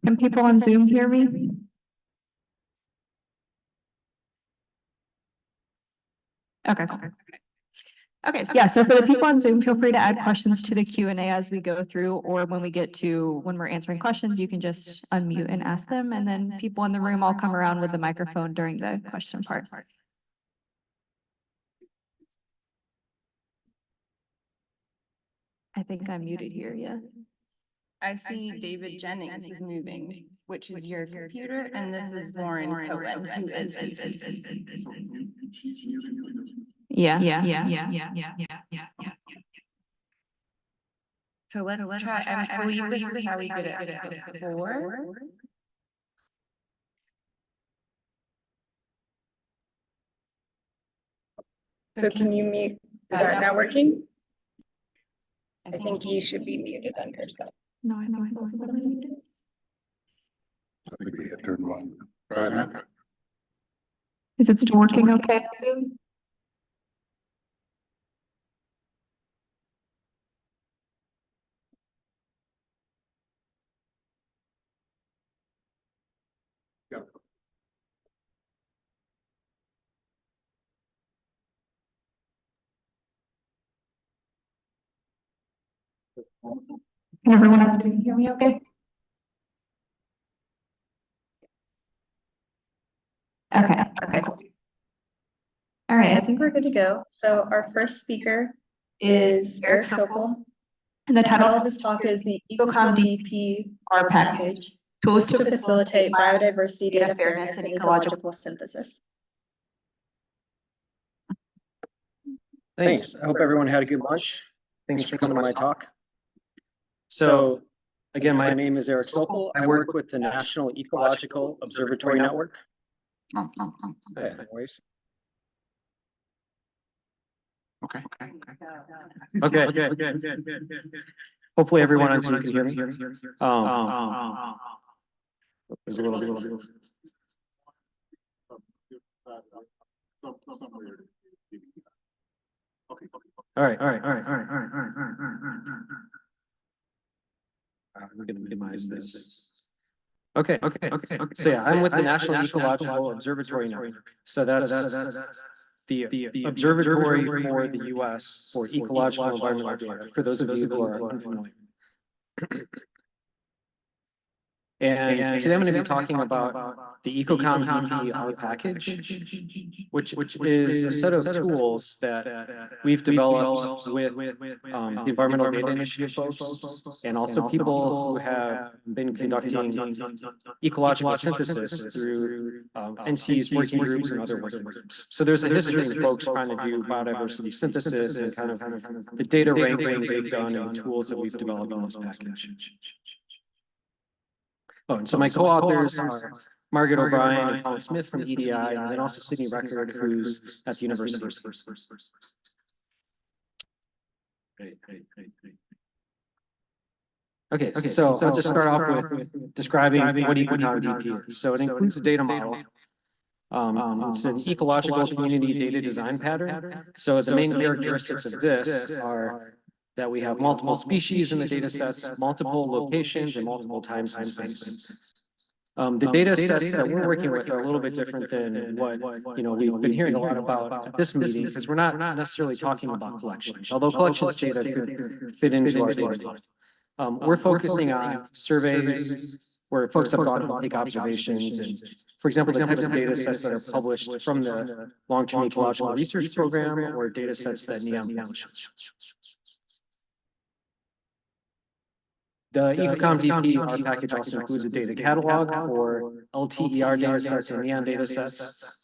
Can people on Zoom hear me? Okay, cool. Okay, yeah, so for the people on Zoom, feel free to add questions to the Q&A as we go through, or when we're answering questions, you can just unmute and ask them, and then people in the room, I'll come around with the microphone during the question part. I think I'm muted here, yeah. I see David Jennings is moving, which is your computer, and this is Lauren Cohen, who is. So let's try, I believe this is how we did it before. So can you mute? Is that not working? I think you should be muted on yourself. No, I know. I think we hit turn one. Right now. Is it still working okay? Yep. Can everyone else hear me okay? Okay, cool. All right, I think we're good to go. So our first speaker is Eric Sokol. And the title of his talk is the ecocomDP R package, tools to facilitate biodiversity data fairness and ecological synthesis. Thanks. I hope everyone had a good lunch. Thanks for coming to my talk. So again, my name is Eric Sokol. I work with the National Ecological Observatory Network. Okay. Okay. Hopefully everyone on Zoom can hear me. There's a little. All right. We're going to minimize this. Okay. So yeah, I'm with the National Ecological Observatory Network. So that's the observatory for the US for ecological environmental data, for those of you who are unfamiliar. And today I'm going to be talking about the ecocomDP R package, which is a set of tools that we've developed with the Environmental Data Initiative folks, and also people who have been conducting ecological synthesis through NC's working groups and other working groups. So there's a history of folks trying to do biodiversity synthesis and kind of the data wrangling they've done and the tools that we've developed in this package. Oh, and so my co-authors are Margaret O'Brien and Colin Smith from EDI, and then also Sydney Record, who's at the university. Okay, so I'll just start off with describing what ecocomDP is. So it includes a data model. It's an ecological community data design pattern. So the main characteristics of this are that we have multiple species in the data sets, multiple locations, and multiple times and spaces. The data sets that we're working with are a little bit different than what we've been hearing a lot about at this meeting, because we're not necessarily talking about collections, although collections data could fit into our data. We're focusing on surveys where folks have gone to take observations, and for example, the types of data sets that are published from the Long Term Ecological Research Program, or data sets that NEON publishes. The ecocomDP R package also includes a data catalog for LTER data sets and NEON data sets.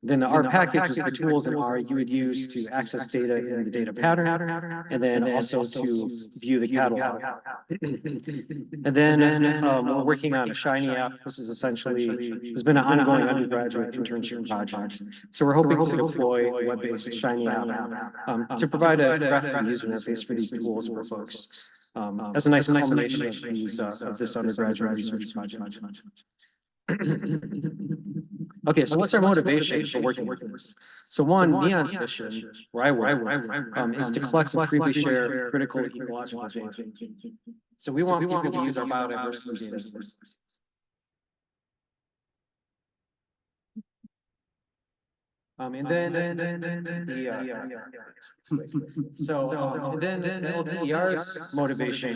Then the R package is the tools in R you would use to access data in the data pattern, and then also to view the catalog. And then we're working on a Shiny app. This is essentially, there's been an ongoing undergraduate internship project. So we're hoping to deploy a web-based Shiny app to provide a graphical user interface for these tools for folks. As a nice culmination of this undergraduate research project. Okay, so what's our motivation for working with this? So one, NEON's mission, where I work, is to collect and freely share critical ecological data. So we want people to use our biodiversity data sources. And then the LTER's motivation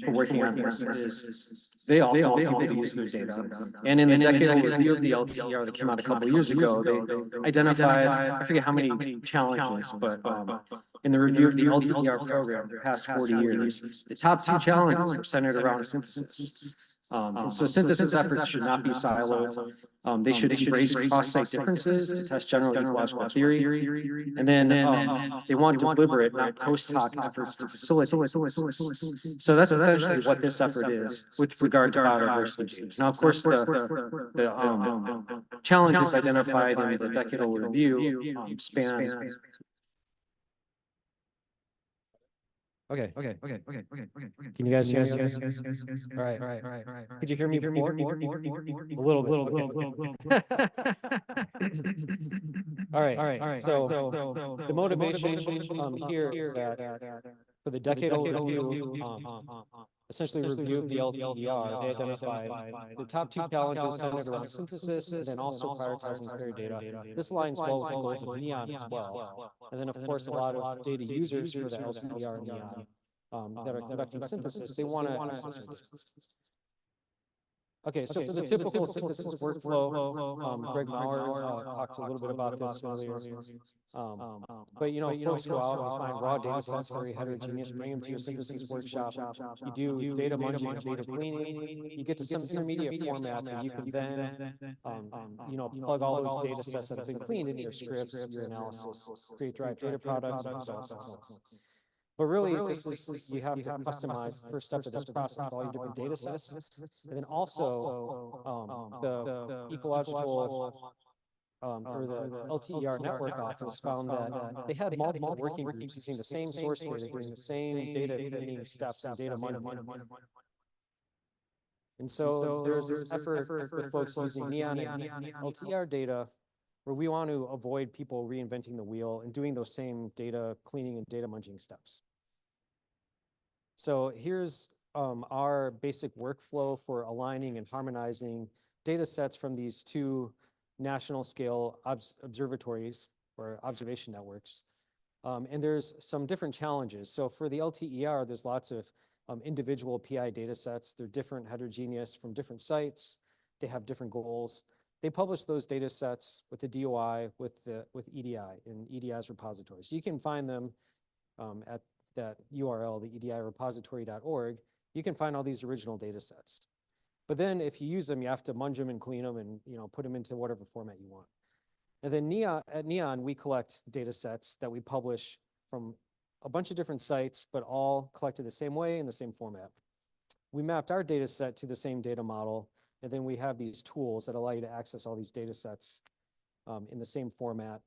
for working on this is they all want people to use their data. And in the decadal review of the LTER that came out a couple of years ago, they identified, I forget how many challenges, but in the review of the LTER program the past 40 years, the top 2 challenges were centered around synthesis. And so synthesis efforts should not be siloed. They should embrace cross-site differences to test general ecological theory. And then they want deliberate, not post hoc efforts to facilitate synthesis. So that's essentially what this effort is with regard to biodiversity. Now, of course, the challenges identified in the decadal review span. Okay. Can you guys hear me? All right. Could you hear me before? A little bit. All right. So the motivation here is that for the decadal review, essentially review of the LTER, they identified the top 2 challenges centered around synthesis and then also prioritizing query data. This aligns well with the goals of NEON as well. And then, of course, a lot of data users for the LTER and NEON that are conducting synthesis, they want to access it. Okay, so for the typical synthesis workflow, Greg Maurer talked a little bit about this earlier. But folks go out and find raw data sets, very heterogeneous, bring them to your synthesis workshop. You do data munging, data cleaning. You get to some intermediate format that you can then, plug all those data sets that have been cleaned into your scripts, your analysis, create derived data products, results, and so on. But really, you have to customize the first step of this process, all your different data sets. And then also the ecological or the LTER network office found that they had multiple working groups using the same source data, doing the same data cleaning steps and data munging. And so there's this effort with folks using NEON and LTER data where we want to avoid people reinventing the wheel and doing those same data cleaning and data munging steps. So here's our basic workflow for aligning and harmonizing data sets from these 2 national scale observatories or observation networks. And there's some different challenges. So for the LTER, there's lots of individual PI data sets. They're different, heterogeneous from different sites. They have different goals. They publish those data sets with the DOI, with EDI in EDI's repository. So you can find them at that URL, the edirepository.org. You can find all these original data sets. But then if you use them, you have to munge them and clean them and put them into whatever format you want. And then at NEON, we collect data sets that we publish from a bunch of different sites, but all collected the same way in the same format. We mapped our data set to the same data model, and then we have these tools that allow you to access all these data sets in the same format.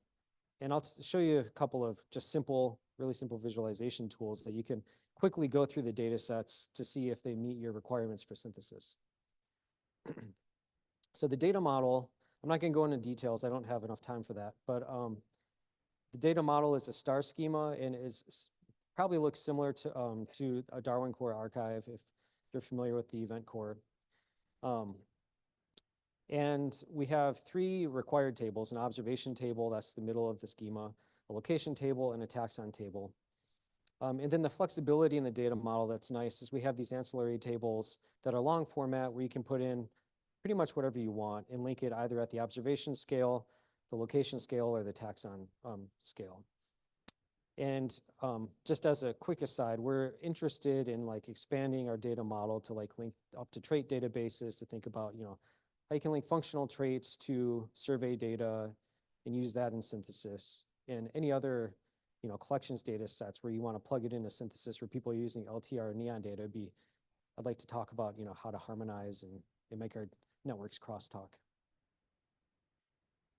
And I'll show you a couple of just really simple visualization tools that you can quickly go through the data sets to see if they meet your requirements for synthesis. So the data model, I'm not going to go into details. I don't have enough time for that. But the data model is a star schema and probably looks similar to a Darwin Core Archive if you're familiar with the event core. And we have 3 required tables: an observation table, that's the middle of the schema, a location table, and a taxon table. And then the flexibility in the data model that's nice is we have these ancillary tables that are long format where you can put in pretty much whatever you want and link it either at the observation scale, the location scale, or the taxon scale. And just as a quick aside, we're interested in expanding our data model to link up to trait databases to think about, how you can link functional traits to survey data and use that in synthesis, and any other collections data sets where you want to plug it into synthesis where people are using LTR and NEON data. I'd like to talk about how to harmonize and make our networks crosstalk.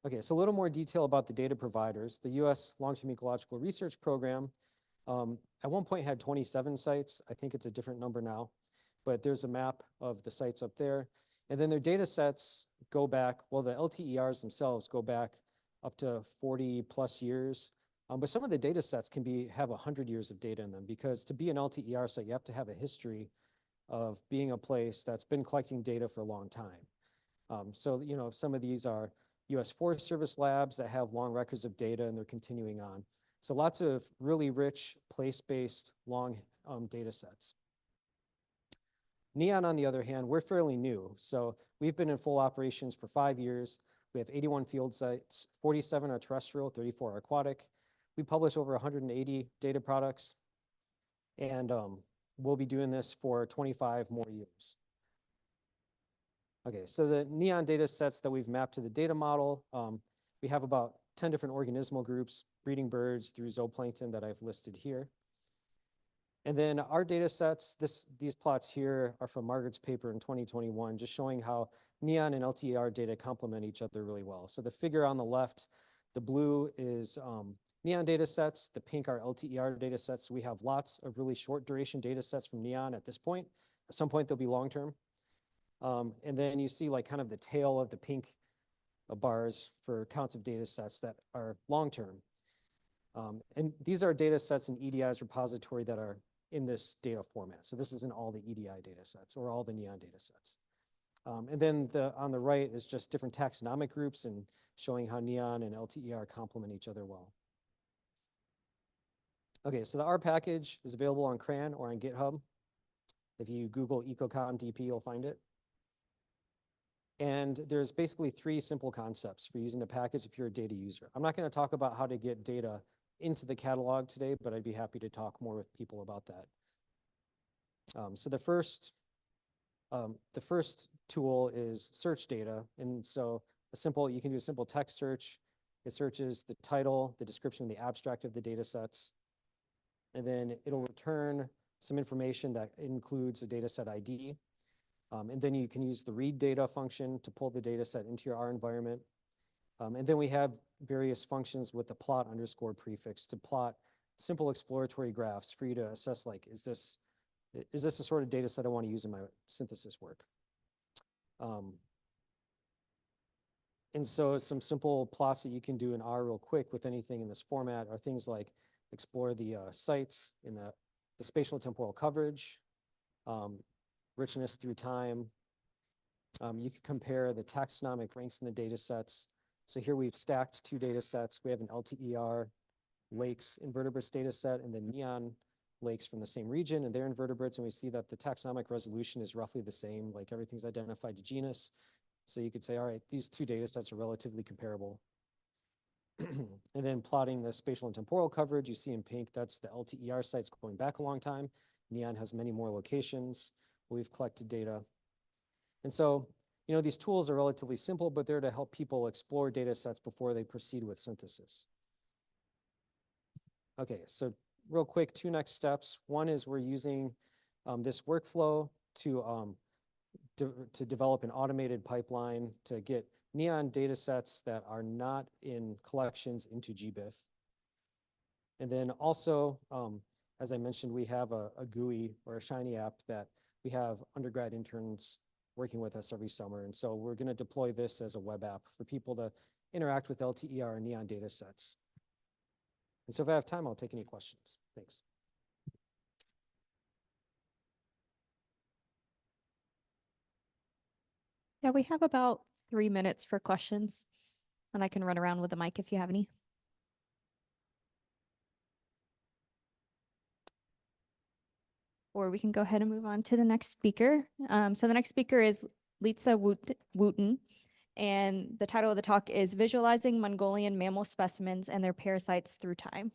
Okay, so a little more detail about the data providers. The U.S. Long Term Ecological Research Program at one point had 27 sites. I think it's a different number now, but there's a map of the sites up there. And then their data sets go back, well, the LTERs themselves go back up to 40+ years. But some of the data sets can have 100 years of data in them, because to be an LTER site, you have to have a history of being a place that's been collecting data for a long time. So, some of these are US Forest Service labs that have long records of data and they're continuing on. So lots of really rich place-based long data sets. NEON, on the other hand, we're fairly new. So we've been in full operations for 5 years. We have 81 field sites, 47 are terrestrial, 34 are aquatic. We publish over 180 data products, and we'll be doing this for 25 more years. Okay, so the NEON data sets that we've mapped to the data model, we have about 10 different organismal groups, breeding birds through zooplankton that I've listed here. And then our data sets, these plots here are from Margaret's paper in 2021, just showing how NEON and LTER data complement each other really well. So the figure on the left, the blue is NEON data sets, the pink are LTER data sets. We have lots of really short duration data sets from NEON at this point. At some point, they'll be long-term. And then you see like kind of the tail of the pink bars for counts of data sets that are long-term. And these are data sets in EDI's repository that are in this data format. So this isn't all the EDI data sets or all the NEON data sets. And then on the right is just different taxonomic groups and showing how NEON and LTER complement each other well. Okay, so the R package is available on CRAN or on GitHub. If you Google ecocomDP, you'll find it. And there's basically 3 simple concepts for using the package if you're a data user. I'm not going to talk about how to get data into the catalog today, but I'd be happy to talk more with people about that. So the first tool is search data. And so you can do a simple text search. It searches the title, the description, the abstract of the data sets. And then it'll return some information that includes a data set ID. And then you can use the read data function to pull the data set into your R environment. And then we have various functions with the plot underscore prefix to plot simple exploratory graphs for you to assess, like, is this the sort of data set I want to use in my synthesis work? And so some simple plots that you can do in R real quick with anything in this format are things like explore the sites in the spatial temporal coverage, richness through time. You can compare the taxonomic ranks in the data sets. So here we've stacked 2 data sets. We have an LTER lakes invertebrates data set and then NEON lakes from the same region and they're invertebrates. And we see that the taxonomic resolution is roughly the same, like everything's identified to genus. So you could say, all right, these 2 data sets are relatively comparable. And then plotting the spatial and temporal coverage, you see in pink, that's the LTER sites going back a long time. NEON has many more locations where we've collected data. And so, these tools are relatively simple, but they're to help people explore data sets before they proceed with synthesis. Okay, so real quick, 2 next steps. One is we're using this workflow to develop an automated pipeline to get NEON data sets that are not in collections into GBIF. And then also, as I mentioned, we have a GUI or a Shiny app that we have undergrad interns working with us every summer. And so we're going to deploy this as a web app for people to interact with LTER and NEON data sets. And so if I have time, I'll take any questions. Thanks. Yeah, we have about 3 minutes for questions, and I can run around with the mic if you have any. Or we can go ahead and move on to the next speaker. So the next speaker is Litsa Wooten, and the title of the talk is Visualizing Mongolian Mammal Specimens and Their Parasites Through Time.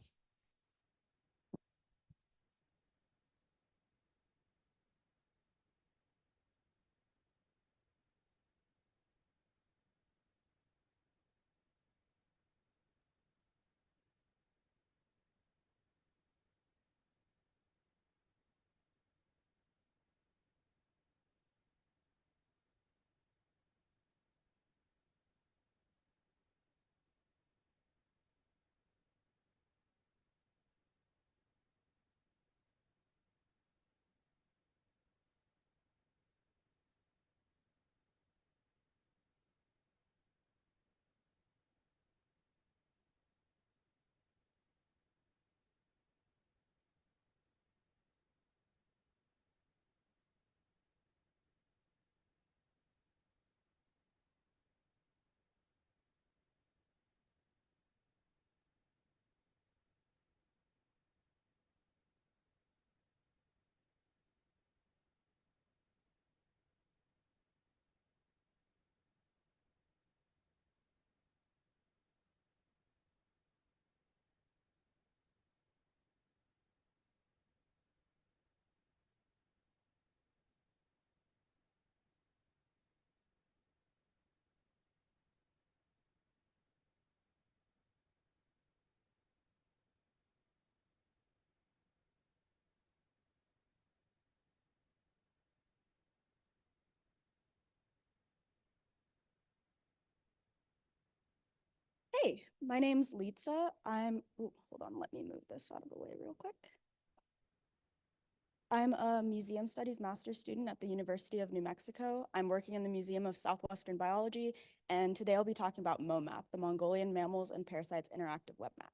Hey, my name's Litsa. Hold on, let me move this out of the way real quick. I'm a museum studies master's student at the University of New Mexico. I'm working in the Museum of Southwestern Biology, and today I'll be talking about MoMap, the Mongolian Mammals and Parasites Interactive Web Map.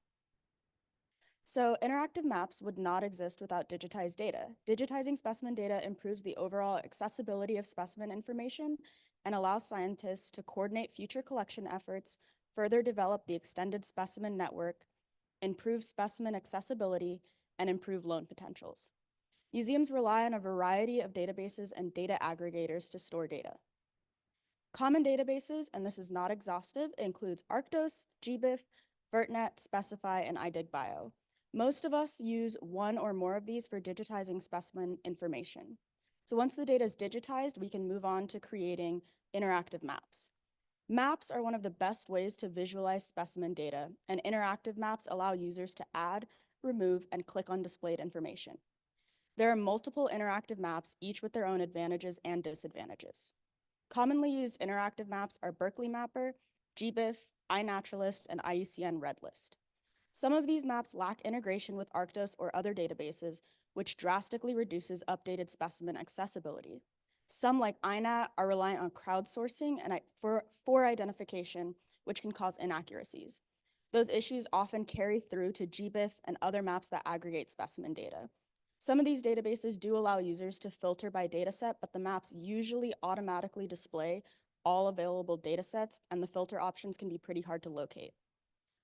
So interactive maps would not exist without digitized data. Digitizing specimen data improves the overall accessibility of specimen information and allows scientists to coordinate future collection efforts, further develop the extended specimen network, improve specimen accessibility, and improve loan potentials. Museums rely on a variety of databases and data aggregators to store data. Common databases, and this is not exhaustive, includes Arctos, GBIF, VertNet, Specify, and iDigBio. Most of us use one or more of these for digitizing specimen information. So once the data is digitized, we can move on to creating interactive maps. Maps are one of the best ways to visualize specimen data, and interactive maps allow users to add, remove, and click on displayed information. There are multiple interactive maps, each with their own advantages and disadvantages. Commonly used interactive maps are Berkeley Mapper, GBIF, iNaturalist, and IUCN RedList. Some of these maps lack integration with Arctos or other databases, which drastically reduces updated specimen accessibility. Some, like iNat, are reliant on crowdsourcing and for identification, which can cause inaccuracies. Those issues often carry through to GBIF and other maps that aggregate specimen data. Some of these databases do allow users to filter by dataset, but the maps usually automatically display all available datasets, and the filter options can be pretty hard to locate.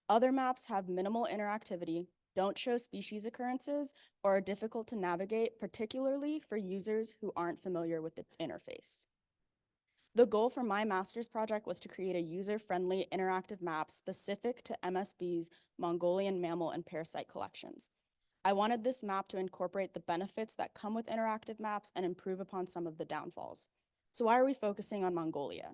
Other maps have minimal interactivity, don't show species occurrences, or are difficult to navigate, particularly for users who aren't familiar with the interface. The goal for my master's project was to create a user-friendly interactive map specific to MSB's Mongolian mammal and parasite collections. I wanted this map to incorporate the benefits that come with interactive maps and improve upon some of the downfalls. So why are we focusing on Mongolia?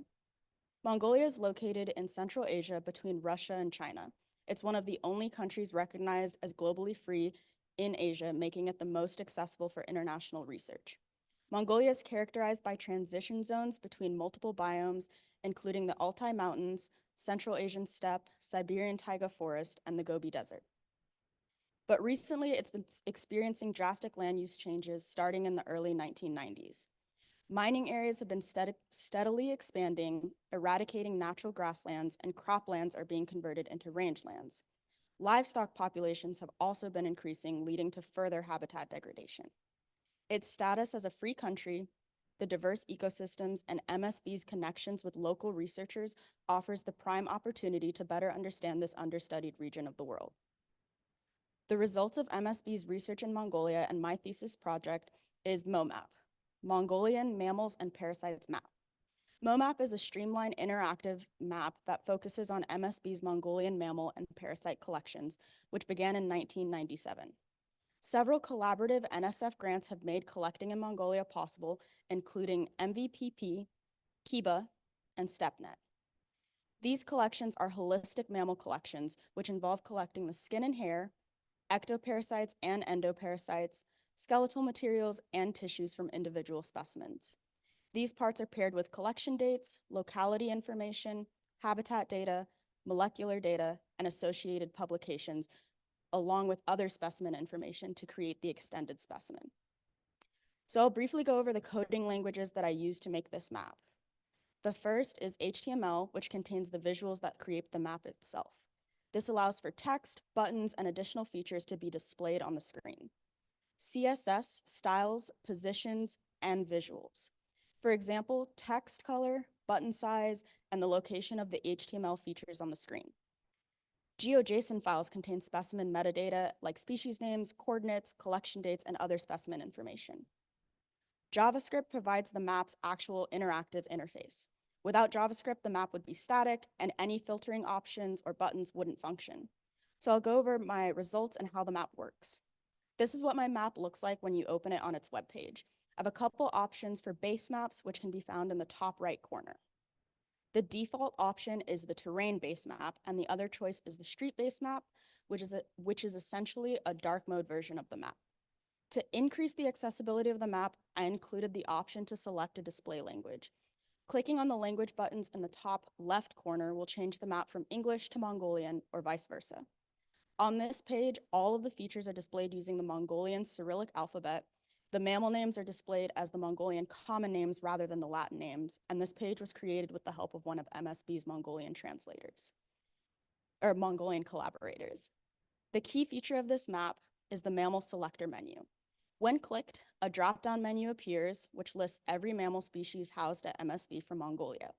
Mongolia is located in Central Asia between Russia and China. It's one of the only countries recognized as globally free in Asia, making it the most accessible for international research. Mongolia is characterized by transition zones between multiple biomes, including the Altai Mountains, Central Asian steppe, Siberian taiga forest, and the Gobi Desert. But recently, it's been experiencing drastic land use changes starting in the early 1990s. Mining areas have been steadily expanding, eradicating natural grasslands, and croplands are being converted into rangelands. Livestock populations have also been increasing, leading to further habitat degradation. Its status as a free country, the diverse ecosystems, and MSB's connections with local researchers offers the prime opportunity to better understand this understudied region of the world. The results of MSB's research in Mongolia and my thesis project is MoMap, Mongolian Mammals and Parasites Map. MoMap is a streamlined interactive map that focuses on MSB's Mongolian mammal and parasite collections, which began in 1997. Several collaborative NSF grants have made collecting in Mongolia possible, including MVPP, Kiba, and StepNet. These collections are holistic mammal collections, which involve collecting the skin and hair, ectoparasites and endoparasites, skeletal materials, and tissues from individual specimens. These parts are paired with collection dates, locality information, habitat data, molecular data, and associated publications, along with other specimen information to create the extended specimen. So I'll briefly go over the coding languages that I use to make this map. The first is HTML, which contains the visuals that create the map itself. This allows for text, buttons, and additional features to be displayed on the screen. CSS styles, positions, and visuals. For example, text color, button size, and the location of the HTML features on the screen. GeoJSON files contain specimen metadata like species names, coordinates, collection dates, and other specimen information. JavaScript provides the map's actual interactive interface. Without JavaScript, the map would be static and any filtering options or buttons wouldn't function. So I'll go over my results and how the map works. This is what my map looks like when you open it on its web page. I have a couple options for base maps, which can be found in the top right corner. The default option is the terrain-based map, and the other choice is the street-based map, which is essentially a dark mode version of the map. To increase the accessibility of the map, I included the option to select a display language. Clicking on the language buttons in the top left corner will change the map from English to Mongolian or vice versa. On this page, all of the features are displayed using the Mongolian Cyrillic alphabet. The mammal names are displayed as the Mongolian common names rather than the Latin names, and this page was created with the help of one of MSB's Mongolian translators, or Mongolian collaborators. The key feature of this map is the mammal selector menu. When clicked, a drop-down menu appears, which lists every mammal species housed at MSB for Mongolia.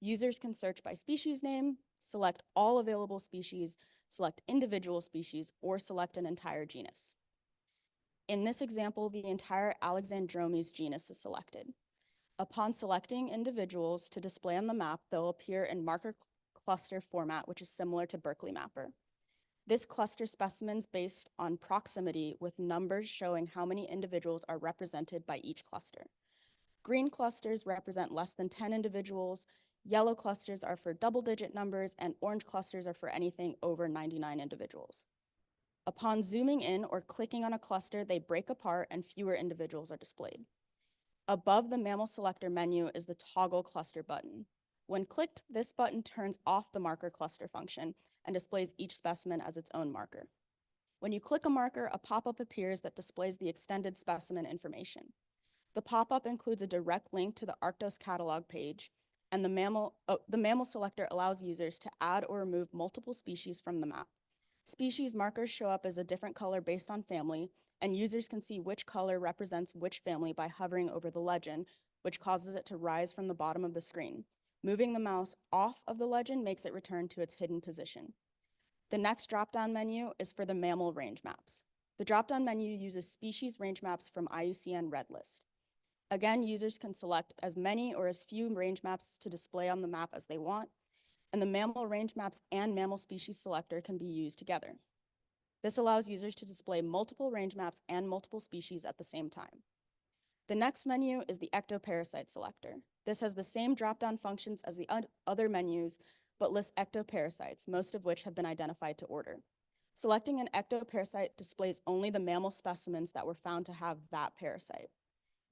Users can search by species name, select all available species, select individual species, or select an entire genus. In this example, the entire Alexandromys genus is selected. Upon selecting individuals to display on the map, they'll appear in marker cluster format, which is similar to Berkeley Mapper. This clusters specimens based on proximity with numbers showing how many individuals are represented by each cluster. Green clusters represent less than 10 individuals, yellow clusters are for double-digit numbers, and orange clusters are for anything over 99 individuals. Upon zooming in or clicking on a cluster, they break apart and fewer individuals are displayed. Above the mammal selector menu is the toggle cluster button. When clicked, this button turns off the marker cluster function and displays each specimen as its own marker. When you click a marker, a pop-up appears that displays the extended specimen information. The pop-up includes a direct link to the Arctos catalog page, and the mammal selector allows users to add or remove multiple species from the map. Species markers show up as a different color based on family, and users can see which color represents which family by hovering over the legend, which causes it to rise from the bottom of the screen. Moving the mouse off of the legend makes it return to its hidden position. The next drop-down menu is for the mammal range maps. The drop-down menu uses species range maps from IUCN Red List. Again, users can select as many or as few range maps to display on the map as they want, and the mammal range maps and mammal species selector can be used together. This allows users to display multiple range maps and multiple species at the same time. The next menu is the ectoparasite selector. This has the same drop-down functions as the other menus, but lists ectoparasites, most of which have been identified to order. Selecting an ectoparasite displays only the mammal specimens that were found to have that parasite.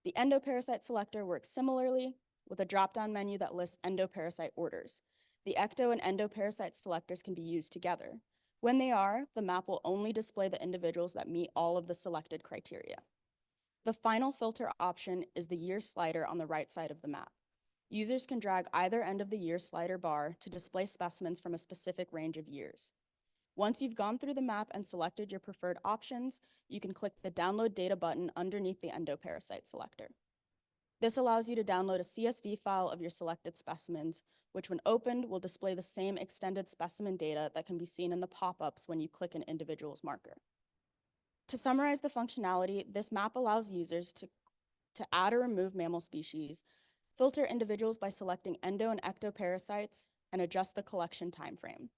The endoparasite selector works similarly with a drop-down menu that lists endoparasite orders. The ecto and endoparasite selectors can be used together. When they are, the map will only display the individuals that meet all of the selected criteria. The final filter option is the year slider on the right side of the map. Users can drag either end of the year slider bar to display specimens from a specific range of years. Once you've gone through the map and selected your preferred options, you can click the Download Data button underneath the endoparasite selector. This allows you to download a CSV file of your selected specimens, which when opened will display the same extended specimen data that can be seen in the pop-ups when you click an individual's marker. To summarize the functionality, this map allows users to add or remove mammal species, filter individuals by selecting endo and ectoparasites, and adjust the collection timeframe.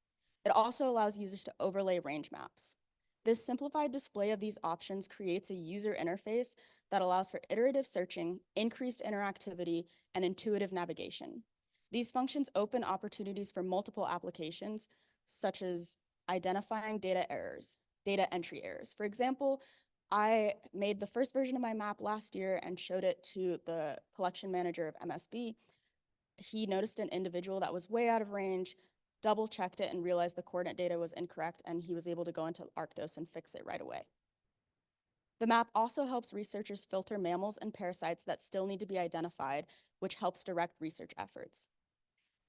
It also allows users to overlay range maps. This simplified display of these options creates a user interface that allows for iterative searching, increased interactivity, and intuitive navigation. These functions open opportunities for multiple applications, such as identifying data entry errors. For example, I made the first version of my map last year and showed it to the collection manager of MSB. He noticed an individual that was way out of range, double checked it and realized the coordinate data was incorrect, and he was able to go into Arctos and fix it right away. The map also helps researchers filter mammals and parasites that still need to be identified, which helps direct research efforts.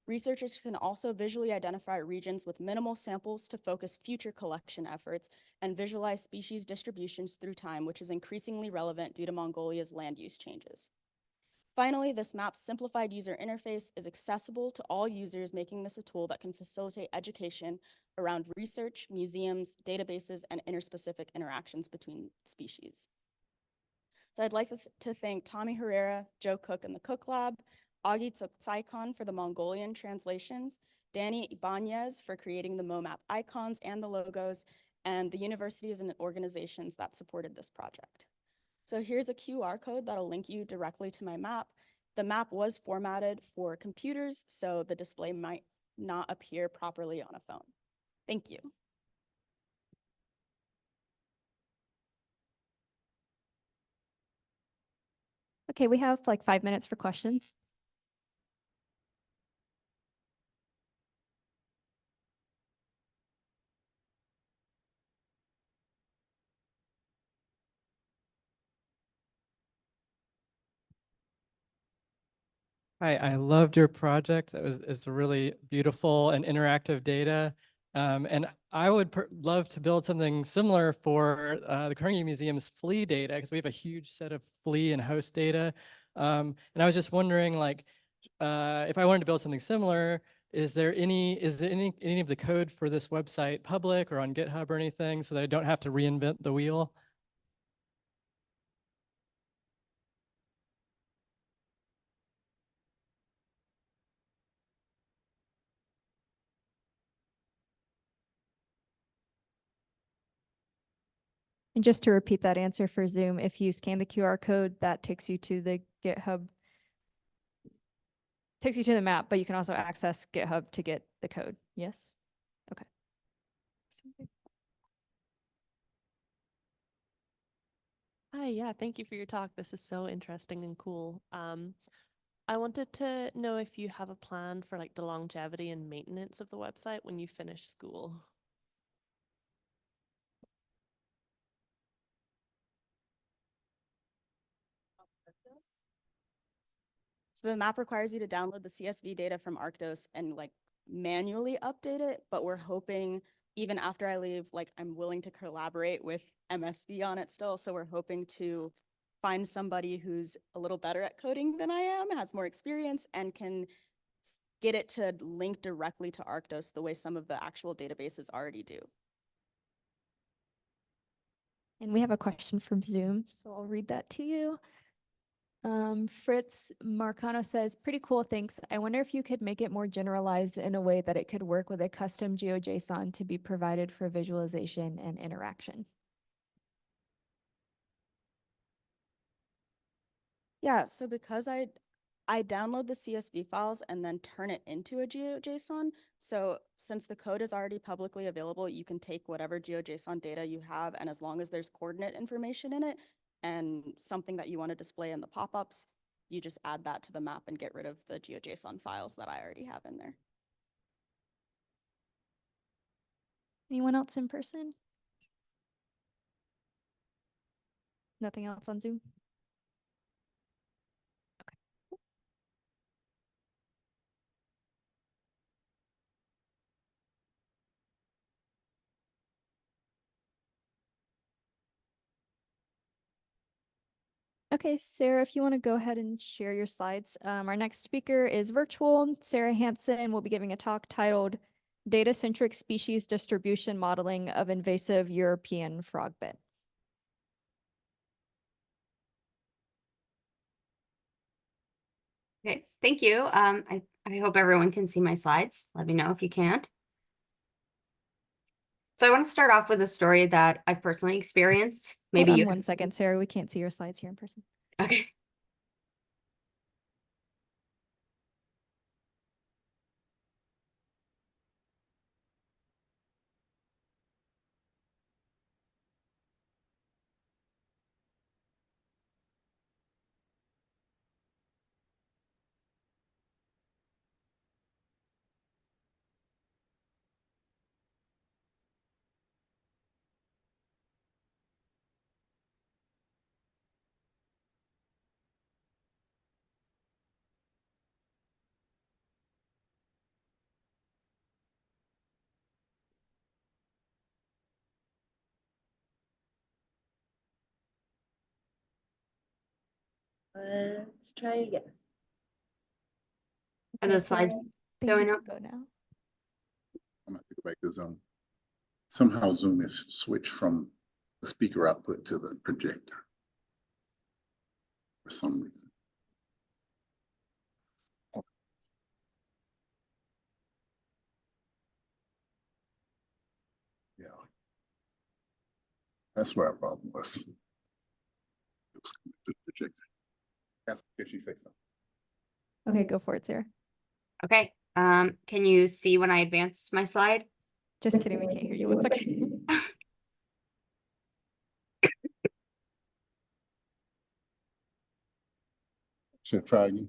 Researchers can also visually identify regions with minimal samples to focus future collection efforts and visualize species distributions through time, which is increasingly relevant due to Mongolia's land use changes. Finally, this map's simplified user interface is accessible to all users, making this a tool that can facilitate education around research, museums, databases, and interspecific interactions between species. So I'd like to thank Tommy Herrera, Joe Cook and the Cook Lab, Augie Tsaikon for the Mongolian translations, Danny Ibanez for creating the MoMap icons and the logos, and the universities and organizations that supported this project. So here's a QR code that'll link you directly to my map. The map was formatted for computers, so the display might not appear properly on a phone. Thank you. Okay, we have like 5 minutes for questions. I loved your project. It's really beautiful and interactive data. And I would love to build something similar for the Carnegie Museum's flea data, because we have a huge set of flea and host data. And I was just wondering, like, if I wanted to build something similar, is there any of the code for this website public or on GitHub or anything, so that I don't have to reinvent the wheel? And just to repeat that answer for Zoom, if you scan the QR code, that takes you to the GitHub, takes you to the map, but you can also access GitHub to get the code. Yes? Okay. Hi, yeah, thank you for your talk. This is so interesting and cool. I wanted to know if you have a plan for like the longevity and maintenance of the website when you finish school. So the map requires you to download the CSV data from Arctos and like manually update it, but we're hoping even after I leave, like I'm willing to collaborate with MSV on it still. So we're hoping to find somebody who's a little better at coding than I am, has more experience, and can get it to link directly to Arctos the way some of the actual databases already do. And we have a question from Zoom, so I'll read that to you. Fritz Marcano says, pretty cool, thanks. I wonder if you could make it more generalized in a way that it could work with a custom GeoJSON to be provided for visualization and interaction. Yeah, so because I download the CSV files and then turn it into a GeoJSON. So since the code is already publicly available, you can take whatever GeoJSON data you have, and as long as there's coordinate information in it and something that you want to display in the pop-ups, you just add that to the map and get rid of the GeoJSON files that I already have in there. Anyone else in person? Nothing else on Zoom? Okay, Sarah, if you want to go ahead and share your slides. Our next speaker is virtual. Sara Hansen will be giving a talk titled Data-centric Species Distribution Modeling of Invasive European Frogbit. Okay, thank you. I hope everyone can see my slides. Let me know if you can't. So I want to start off with a story that I've personally experienced. Maybe Hold on you. 1 second, Sarah. We can't see your slides here in person. Okay. Let's try again. Are the slides showing up? Go now. I'm gonna have to go back to Zoom. Somehow Zoom is switched from the speaker output to the projector for some reason. Yeah. That's where our problem was. It was coming to the projector. Ask her if she say something. Okay, go for it, Sarah. Okay. Can you see when I advance my slide? Just kidding, we can't hear you. 1 second. Should I try again?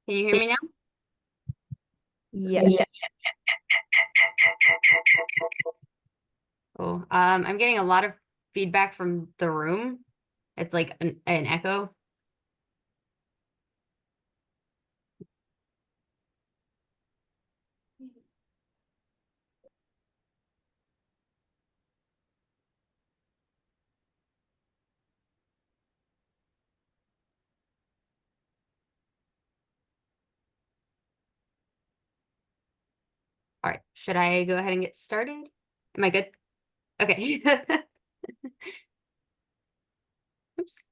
Can you hear me now? Yes. Oh, I'm getting a lot of feedback from the room. It's like an echo. All right, should I go ahead and get started? Am I good? Okay. Oops.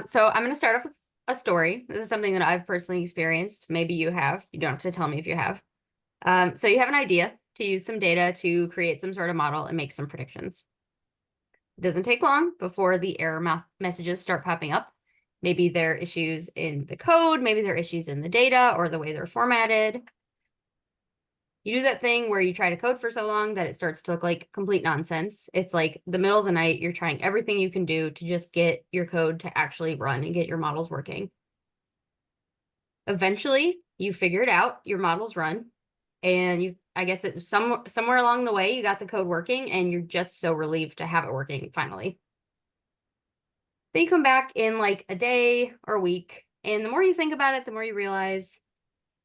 So I'm going to start off with a story. This is something that I've personally experienced. Maybe you have. You don't have to tell me if you have. So you have an idea to use some data to create some sort of model and make some predictions. It doesn't take long before the error messages start popping up. Maybe there are issues in the code, maybe there are issues in the data or the way they're formatted. You do that thing where you try to code for so long that it starts to look like complete nonsense. It's like the middle of the night, you're trying everything you can do to just get your code to actually run and get your models working. Eventually, you figure it out, your models run, and I guess it's somewhere along the way, you got the code working and you're just so relieved to have it working finally. Then you come back in like a day or a week, and the more you think about it, the more you realize,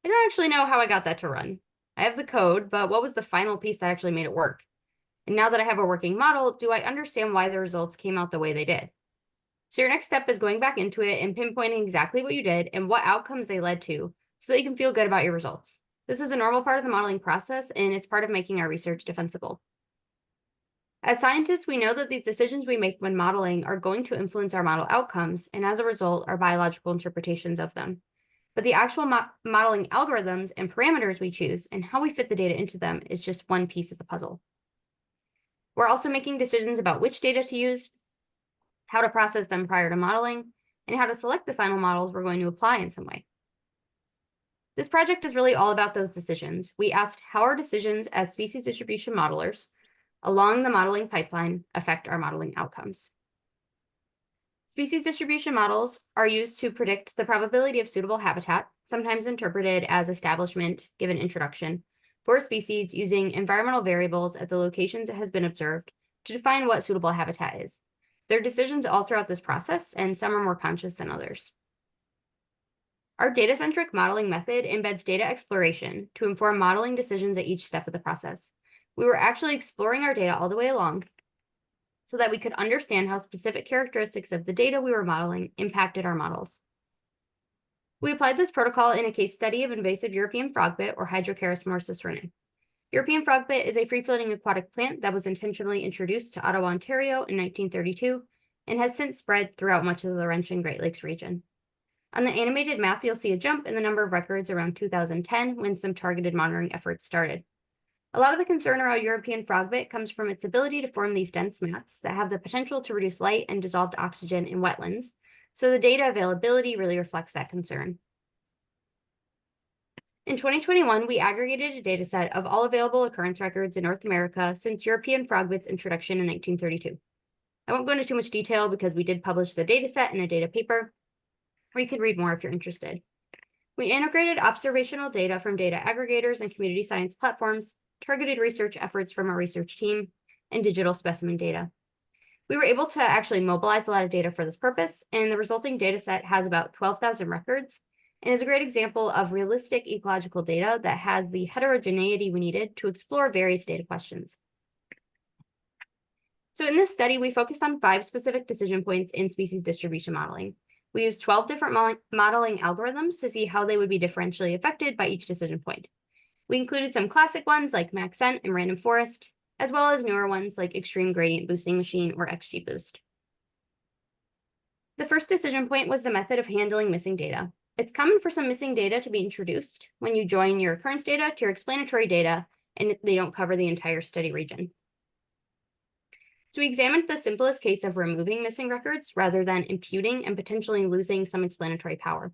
I don't actually know how I got that to run. I have the code, but what was the final piece that actually made it work? And now that I have a working model, do I understand why the results came out the way they did? So your next step is going back into it and pinpointing exactly what you did and what outcomes they led to so that you can feel good about your results. This is a normal part of the modeling process, and it's part of making our research defensible. As scientists, we know that these decisions we make when modeling are going to influence our model outcomes, and as a result, our biological interpretations of them. But the actual modeling algorithms and parameters we choose and how we fit the data into them is just one piece of the puzzle. We're also making decisions about which data to use, how to process them prior to modeling, and how to select the final models we're going to apply in some way. This project is really all about those decisions. We asked how our decisions as species distribution modelers along the modeling pipeline affect our modeling outcomes. Species distribution models are used to predict the probability of suitable habitat, sometimes interpreted as establishment given introduction, for a species using environmental variables at the locations it has been observed to define what suitable habitat is. There are decisions all throughout this process, and some are more conscious than others. Our data-centric modeling method embeds data exploration to inform modeling decisions at each step of the process. We were actually exploring our data all the way along so that we could understand how specific characteristics of the data we were modeling impacted our models. We applied this protocol in a case study of invasive European frogbit, or Hydrocharis morsus-ranae. European frogbit is a free-floating aquatic plant that was intentionally introduced to Ottawa, Ontario in 1932 and has since spread throughout much of the Laurentian Great Lakes region. On the animated map, you'll see a jump in the number of records around 2010 when some targeted monitoring efforts started. A lot of the concern around European frogbit comes from its ability to form these dense mats that have the potential to reduce light and dissolved oxygen in wetlands, so the data availability really reflects that concern. In 2021, we aggregated a dataset of all available occurrence records in North America since European frogbit's introduction in 1932. I won't go into too much detail because we did publish the dataset in a data paper, or you can read more if you're interested. We integrated observational data from data aggregators and community science platforms, targeted research efforts from our research team, and digital specimen data. We were able to actually mobilize a lot of data for this purpose, and the resulting data set has about 12,000 records and is a great example of realistic ecological data that has the heterogeneity we needed to explore various data questions. So in this study, we focused on 5 specific decision points in species distribution modeling. We used 12 different modeling algorithms to see how they would be differentially affected by each decision point. We included some classic ones like maxent and random forest, as well as newer ones like extreme gradient boosting machine or XGBoost. The first decision point was the method of handling missing data. It's common for some missing data to be introduced when you join your occurrence data to your explanatory data and they don't cover the entire study region. So we examined the simplest case of removing missing records rather than imputing and potentially losing some explanatory power.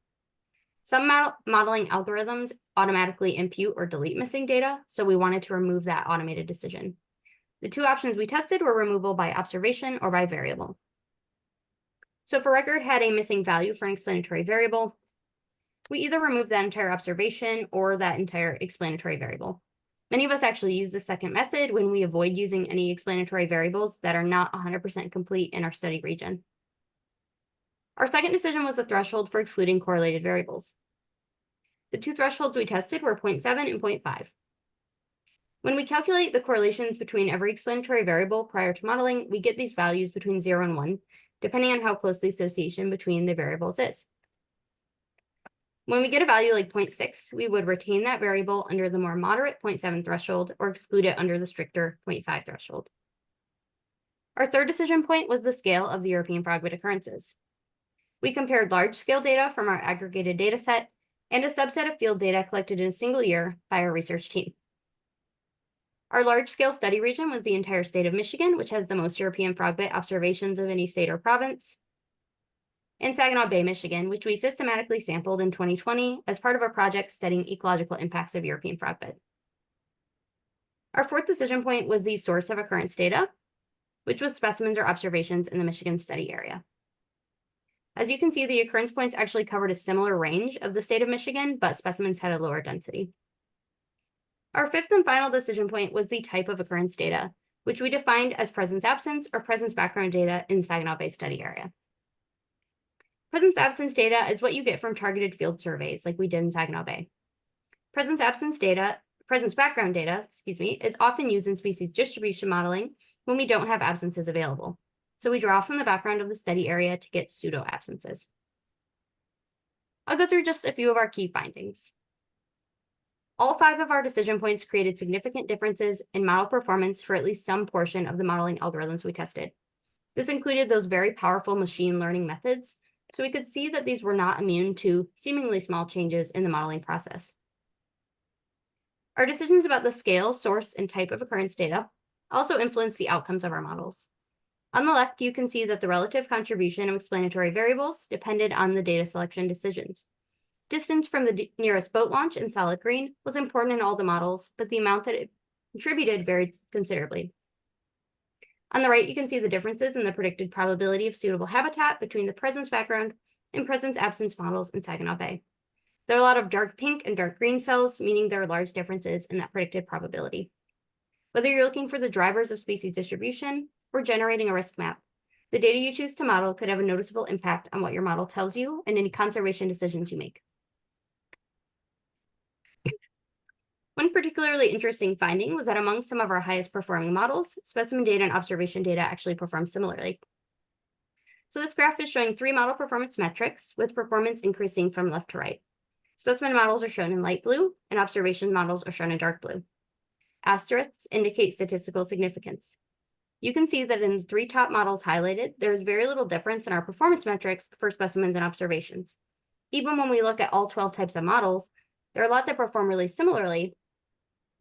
Some modeling algorithms automatically impute or delete missing data, so we wanted to remove that automated decision. The 2 options we tested were removal by observation or by variable. So if a record had a missing value for an explanatory variable, we either remove that entire observation or that entire explanatory variable. Many of us actually use the second method when we avoid using any explanatory variables that are not 100% complete in our study region. Our second decision was the threshold for excluding correlated variables. The 2 thresholds we tested were 0.7 and 0.5. When we calculate the correlations between every explanatory variable prior to modeling, we get these values between 0 and 1, depending on how close the association between the variables is. When we get a value like 0.6, we would retain that variable under the more moderate 0.7 threshold or exclude it under the stricter 0.5 threshold. Our third decision point was the scale of the European frogbit occurrences. We compared large-scale data from our aggregated data set and a subset of field data collected in a single year by our research team. Our large-scale study region was the entire state of Michigan, which has the most European frogbit observations of any state or province, and Saginaw Bay, Michigan, which we systematically sampled in 2020 as part of our project studying ecological impacts of European frogbit. Our fourth decision point was the source of occurrence data, which was specimens or observations in the Michigan study area. As you can see, the occurrence points actually covered a similar range of the state of Michigan, but specimens had a lower density. Our fifth and final decision point was the type of occurrence data, which we defined as presence-absence or presence-background data in the Saginaw Bay study area. Presence-absence data is what you get from targeted field surveys like we did in Saginaw Bay. Presence-background data, is often used in species distribution modeling when we don't have absences available. So we draw from the background of the study area to get pseudo-absences. I'll go through just a few of our key findings. All 5 of our decision points created significant differences in model performance for at least some portion of the modeling algorithms we tested. This included those very powerful machine learning methods, so we could see that these were not immune to seemingly small changes in the modeling process. Our decisions about the scale, source, and type of occurrence data also influence the outcomes of our models. On the left, you can see that the relative contribution of explanatory variables depended on the data selection decisions. Distance from the nearest boat launch in solid green was important in all the models, but the amount that it contributed varied considerably. On the right, you can see the differences in the predicted probability of suitable habitat between the presence background and presence absence models in Saginaw Bay. There are a lot of dark pink and dark green cells, meaning there are large differences in that predicted probability. Whether you're looking for the drivers of species distribution or generating a risk map, the data you choose to model could have a noticeable impact on what your model tells you and any conservation decisions you make. One particularly interesting finding was that among some of our highest performing models, specimen data and observation data actually performed similarly. So this graph is showing 3 model performance metrics with performance increasing from left to right. Specimen models are shown in light blue and observation models are shown in dark blue. Asterisks indicate statistical significance. You can see that in the 3 top models highlighted, there is very little difference in our performance metrics for specimens and observations. Even when we look at all 12 types of models, there are a lot that perform really similarly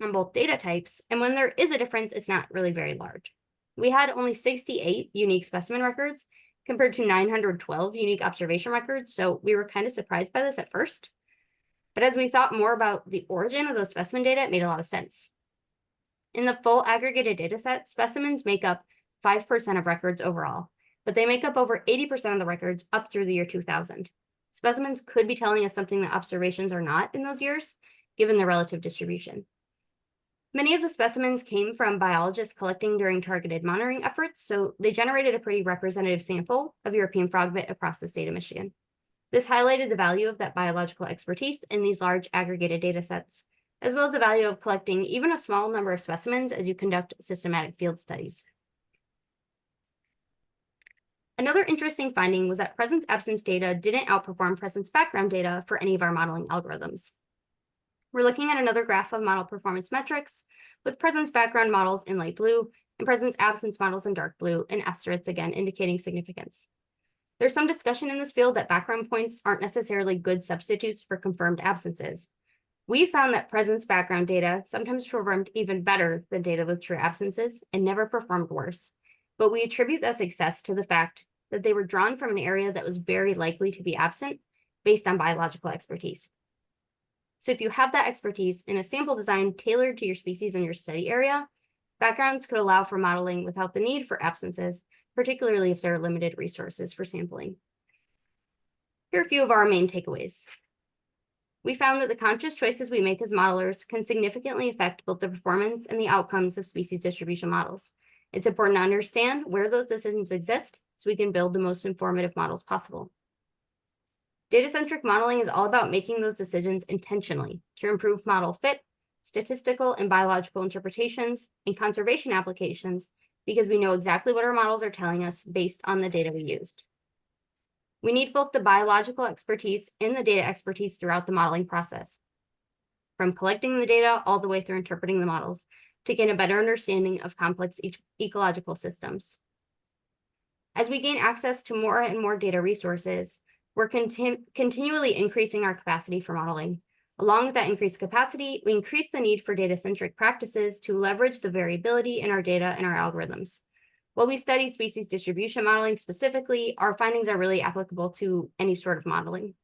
on both data types, and when there is a difference, it's not really very large. We had only 68 unique specimen records compared to 912 unique observation records, so we were kind of surprised by this at first. But as we thought more about the origin of those specimen data, it made a lot of sense. In the full aggregated data set, specimens make up 5% of records overall, but they make up over 80% of the records up through the year 2000. Specimens could be telling us something that observations are not in those years, given the relative distribution. Many of the specimens came from biologists collecting during targeted monitoring efforts, so they generated a pretty representative sample of European frogbit across the state of Michigan. This highlighted the value of that biological expertise in these large aggregated data sets, as well as the value of collecting even a small number of specimens as you conduct systematic field studies. Another interesting finding was that presence-absence data didn't outperform presence background data for any of our modeling algorithms. We're looking at another graph of model performance metrics with presence background models in light blue and presence absence models in dark blue, and asterisks again indicating significance. There's some discussion in this field that background points aren't necessarily good substitutes for confirmed absences. We found that presence background data sometimes performed even better than data with true absences and never performed worse. But we attribute that success to the fact that they were drawn from an area that was very likely to be absent based on biological expertise. So if you have that expertise in a sample design tailored to your species and your study area, backgrounds could allow for modeling without the need for absences, particularly if there are limited resources for sampling. Here are a few of our main takeaways. We found that the conscious choices we make as modelers can significantly affect both the performance and the outcomes of species distribution models. It's important to understand where those decisions exist so we can build the most informative models possible. Data-centric modeling is all about making those decisions intentionally to improve model fit, statistical and biological interpretations, and conservation applications because we know exactly what our models are telling us based on the data we used. We need both the biological expertise and the data expertise throughout the modeling process, from collecting the data all the way through interpreting the models to gain a better understanding of complex ecological systems. As we gain access to more and more data resources, we're continually increasing our capacity for modeling. Along with that increased capacity, we increase the need for data-centric practices to leverage the variability in our data and our algorithms. While we study species distribution modeling specifically, our findings are really applicable to any sort of modeling.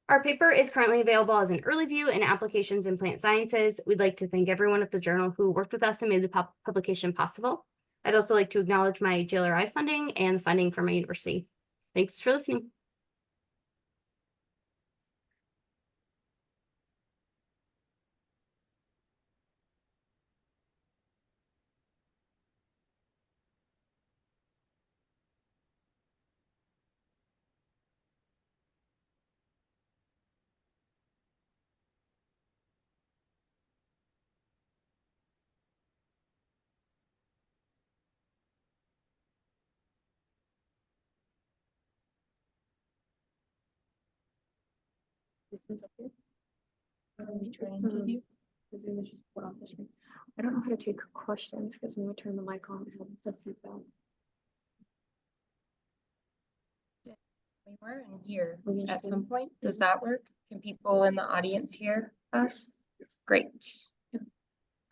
Our paper is currently available as an early view in Applications in Plant Sciences. We'd like to thank everyone at the journal who worked with us and made the publication possible. I'd also like to acknowledge my JLRI funding and funding from my university. Thanks for listening. This one's up here. The Zoom is just put off the screen. I don't know how to take questions because when we turn the mic on, we have the feedback. We were in here We at just some did. point. Does that work? Can people in the audience hear us? Yes. Great.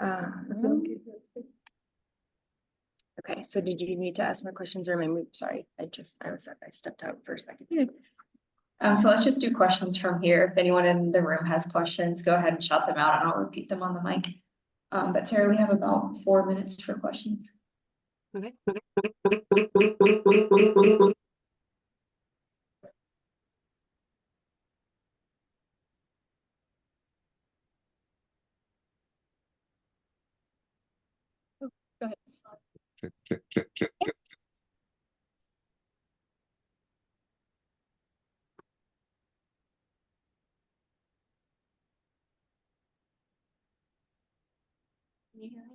That's okay. Okay, so did you need to ask more questions or am I moved? Sorry, I stepped out for a second. So let's just do questions from here. If anyone in the room has questions, go ahead and shout them out and I'll repeat them on the mic. But Sarah, we have about 4 minutes for questions. Okay. Go ahead. Check. Can you hear me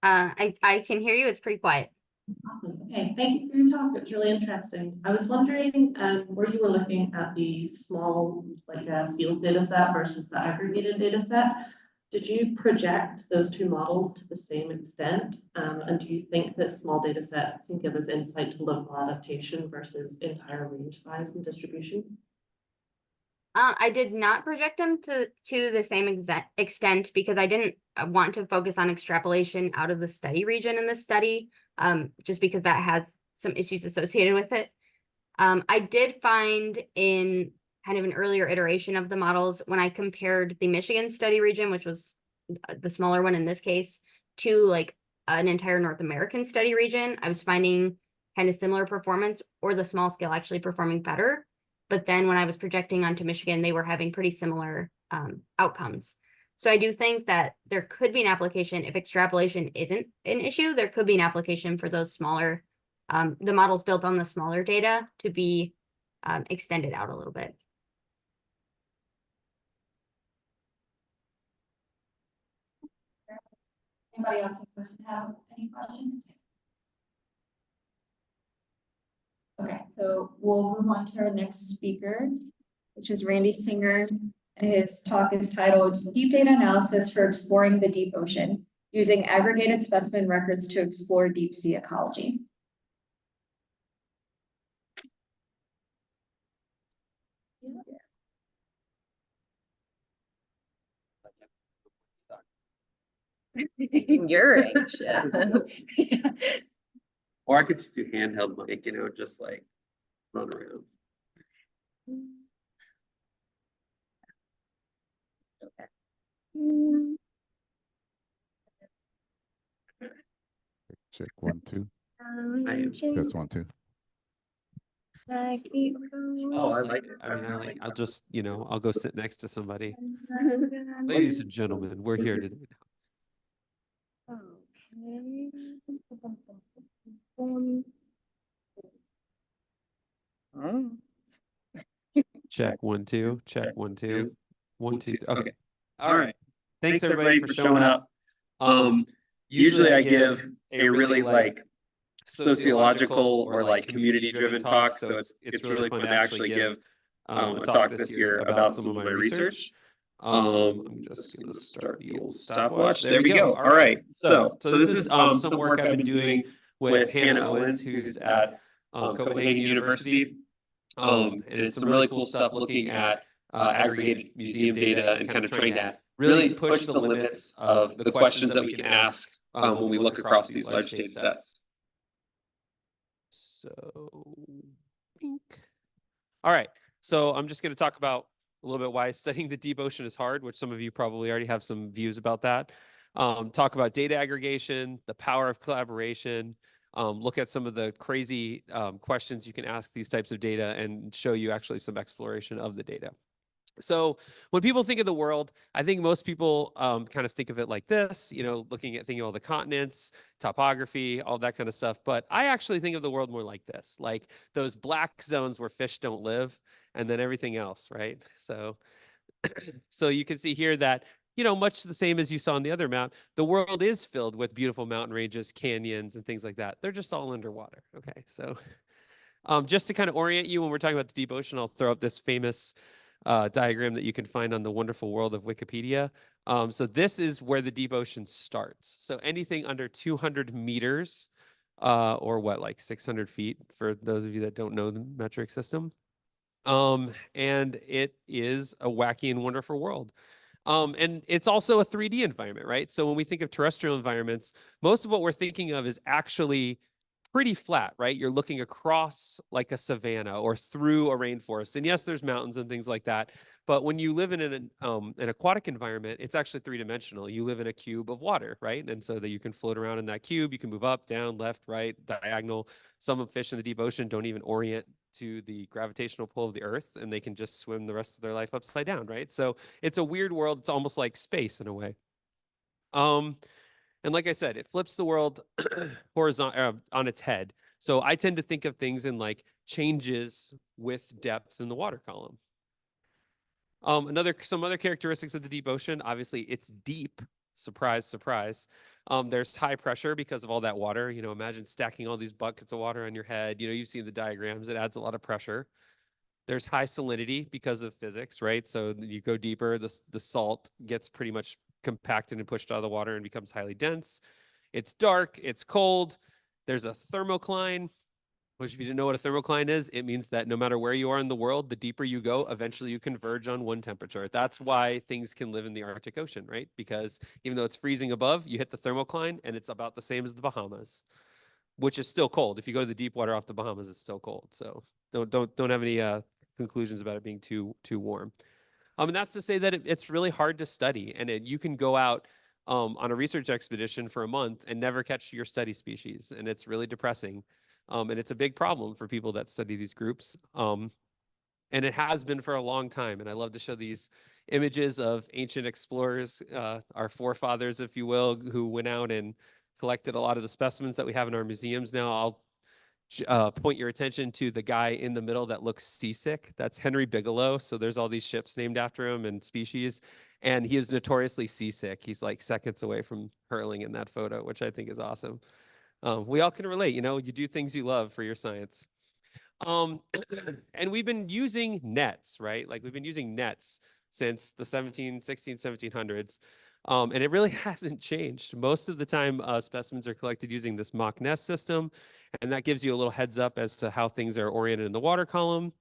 okay? I can hear you. It's pretty quiet. Awesome. Okay, thank you for your talk. It was really interesting. I was wondering where you were looking at the small, like a field data set versus the aggregated data set. Did you project those two models to the same extent? And do you think that small data sets can give us insight to local adaptation versus entire range size and distribution? I did not project them to the same extent because I didn't want to focus on extrapolation out of the study region in this study, just because that has some issues associated with it. I did find in kind of an earlier iteration of the models, when I compared the Michigan study region, which was the smaller one in this case, to like an entire North American study region, I was finding kind of similar performance or the small scale actually performing better. But then when I was projecting onto Michigan, they were having pretty similar outcomes. So I do think that there could be an application if extrapolation isn't an issue. There could be an application for those smaller, the models built on the smaller data to be extended out a little bit. Anybody else have any questions? Okay, so we'll move on to our next speaker, which is Randy Singer. His talk is titled Deep Data Analysis for Exploring the Deep Ocean, Using Aggregated Specimen Records to Explore Deep Sea Ecology. You're anxious. Or I could just do handheld mic, you know, just like run around. Check 1, 2. I Just 1, 2. Oh, I like it. I mean, I'll just, you know, I'll go sit next to somebody. Ladies and gentlemen, we're here today. Check 1, 2. Check 1, 2. 1, 2. Okay. All right. Thanks everybody for showing up. Usually I give a really like sociological or like community-driven talks. So it's really fun to actually give a talk this year about some of my research. I'm just gonna start the old stopwatch. There we go. All right. So this is some work I've been doing with Hannah Owens, who's at Copenhagen University. And it's some really cool stuff looking at aggregated museum data and kind of trying to really push the limits of the questions that we can ask when we look across these large data sets. So, all right. So I'm just going to talk about a little bit why studying the deep ocean is hard, which some of you probably already have some views about that. Talk about data aggregation, the power of collaboration, look at some of the crazy questions you can ask these types of data and show you actually some exploration of the data. So when people think of the world, I think most people kind of think of it like this, you know, thinking of all the continents, topography, all that kind of stuff. But I actually think of the world more like this, like those black zones where fish don't live, and then everything else, right? So, so you can see here that, you know, much the same as you saw on the other map, the world is filled with beautiful mountain ranges, canyons, and things like that. They're just all underwater. Okay, so just to kind of orient you when we're talking about the deep ocean, I'll throw up this famous diagram that you can find on the wonderful world of Wikipedia. So this is where the deep ocean starts. So anything under 200 meters, or what, like 600 feet for those of you that don't know the metric system. And it is a wacky and wonderful world. And it's also a 3D environment, right? So when we think of terrestrial environments, most of what we're thinking of is actually pretty flat, right? You're looking across like a savanna or through a rainforest. And yes, there's mountains and things like that. But when you live in an aquatic environment, it's actually three-dimensional. You live in a cube of water, right? And so that you can float around in that cube. You can move up, down, left, right, diagonal. Some of fish in the deep ocean don't even orient to the gravitational pull of the earth, and they can just swim the rest of their life upside down, right? So it's a weird world. It's almost like space in a way. And like I said, it flips the world horizontal on its head. So I tend to think of things in like changes with depth in the water column. Some other characteristics of the deep ocean, obviously it's deep, surprise, surprise. There's high pressure because of all that water. You know, imagine stacking all these buckets of water on your head. You know, you've seen the diagrams, it adds a lot of pressure. There's high salinity because of physics, right? So you go deeper, the salt gets pretty much compacted and pushed out of the water and becomes highly dense. It's dark, it's cold. There's a thermocline, which if you didn't know what a thermocline is, it means that no matter where you are in the world, the deeper you go, eventually you converge on one temperature. That's why things can live in the Arctic Ocean, right? Because even though it's freezing above, you hit the thermocline and it's about the same as the Bahamas, which is still cold. If you go to the deep water off the Bahamas, it's still cold. So don't have any conclusions about it being too warm. And that's to say that it's really hard to study, and you can go out on a research expedition for a month and never catch your study species, and it's really depressing. And it's a big problem for people that study these groups. And it has been for a long time. And I love to show these images of ancient explorers, our forefathers, if you will, who went out and collected a lot of the specimens that we have in our museums now. I'll point your attention to the guy in the middle that looks seasick. That's Henry Bigelow. So there's all these ships named after him and species. And he is notoriously seasick. He's like seconds away from hurling in that photo, which I think is awesome. We all can relate, you know, you do things you love for your science. And we've been using nets, right? Like we've been using nets since the 1700s. And it really hasn't changed. Most of the time, specimens are collected using this mock nest system, and that gives you a little heads up as to how things are oriented in the water column.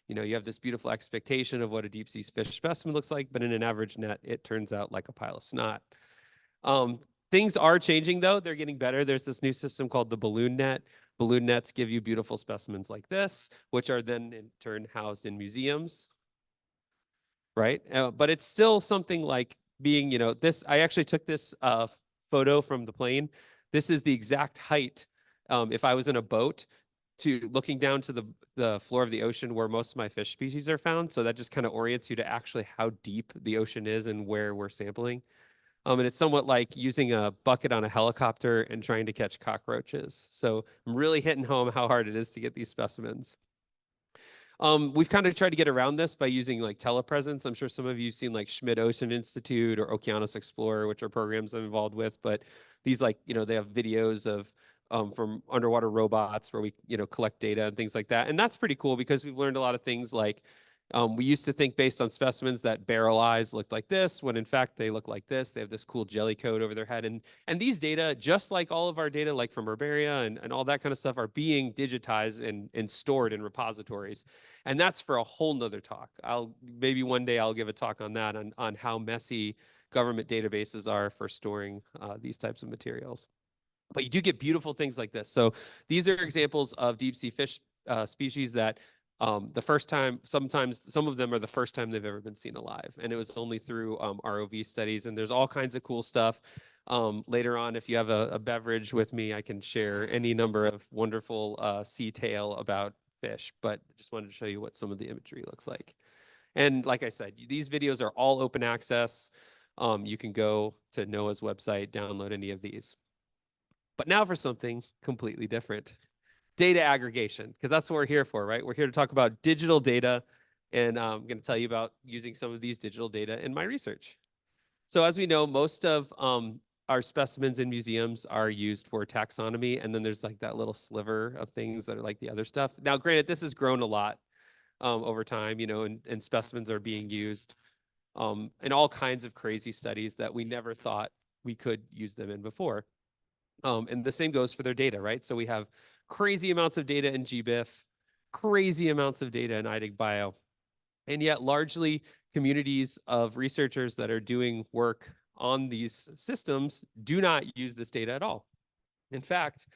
You know, you have this beautiful expectation of what a deep sea fish specimen looks like, but in an average net, it turns out like a pile of snot. Things are changing, though. They're getting better. There's this new system called the balloon net. Balloon nets give you beautiful specimens like this, which are then in turn housed in museums, right? But it's still something like being, you know, this, I actually took this photo from the plane. This is the exact height if I was in a boat to looking down to the floor of the ocean where most of my fish species are found. So that just kind of orients you to actually how deep the ocean is and where we're sampling. And it's somewhat like using a bucket on a helicopter and trying to catch cockroaches. So I'm really hitting home how hard it is to get these specimens. We've kind of tried to get around this by using like telepresence. I'm sure some of you have seen like Schmidt Ocean Institute or Okeanos Explorer, which are programs I'm involved with. But these, like, you know, they have videos of from underwater robots where we, collect data and things like that. And that's pretty cool because we've learned a lot of things like we used to think based on specimens that barrel eyes looked like this, when in fact they look like this. They have this cool jelly coat over their head. And these data, just like all of our data, like from herbaria and all that kind of stuff, are being digitized and stored in repositories. And that's for a whole nother talk. Maybe one day I'll give a talk on that, on how messy government databases are for storing these types of materials. But you do get beautiful things like this. So these are examples of deep sea fish species that the first time, sometimes some of them are the first time they've ever been seen alive. And it was only through ROV studies. And there's all kinds of cool stuff. Later on, if you have a beverage with me, I can share any number of wonderful sea tale about fish. But just wanted to show you what some of the imagery looks like. And like I said, these videos are all open access. You can go to NOAA's website, download any of these. But now for something completely different. Data aggregation, because that's what we're here for, right? We're here to talk about digital data, and I'm going to tell you about using some of these digital data in my research. So as we know, most of our specimens in museums are used for taxonomy, and then there's like that little sliver of things that are like the other stuff. Now, granted, this has grown a lot over time, and specimens are being used in all kinds of crazy studies that we never thought we could use them in before. And the same goes for their data, right? So we have crazy amounts of data in GBIF, crazy amounts of data in IDIG-Bio, and yet largely communities of researchers that are doing work on these systems do not use this data at all. In fact,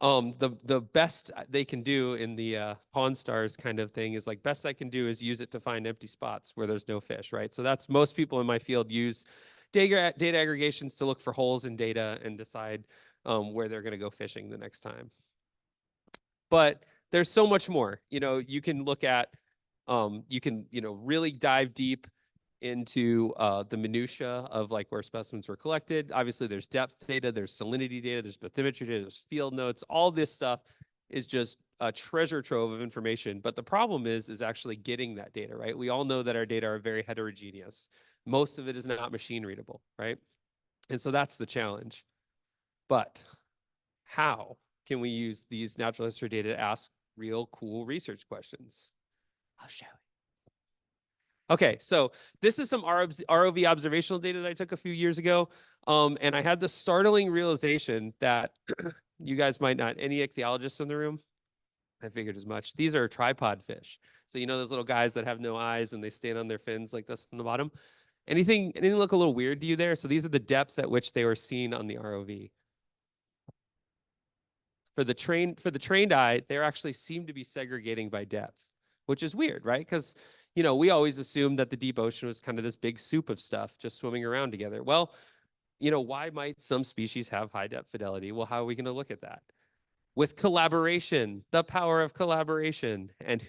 the best they can do in the Pawn Stars kind of thing is like, best I can do is use it to find empty spots where there's no fish, right? So that's, most people in my field use data aggregations to look for holes in data and decide where they're going to go fishing the next time. But there's so much more. You can look at, you can, really dive deep into the minutia of like where specimens were collected. Obviously, there's depth data, there's salinity data, there's bathymetry data, there's field notes. All this stuff is just a treasure trove of information. But the problem is actually getting that data, right? We all know that our data are very heterogeneous. Most of it is not machine readable, right? And so that's the challenge. But how can we use these natural history data to ask real cool research questions? I'll show you. Okay, so this is some ROV observational data that I took a few years ago. And I had the startling realization that you guys might not, any ichthyologists in the room? I figured as much. These are tripod fish. So those little guys that have no eyes and they stand on their fins like this on the bottom. Anything look a little weird to you there? So these are the depths at which they were seen on the ROV. For the trained eye, they actually seem to be segregating by depths, which is weird, right? Because we always assumed that the deep ocean was kind of this big soup of stuff just swimming around together. Well, why might some species have high depth fidelity? Well, how are we going to look at that? With collaboration, the power of collaboration. And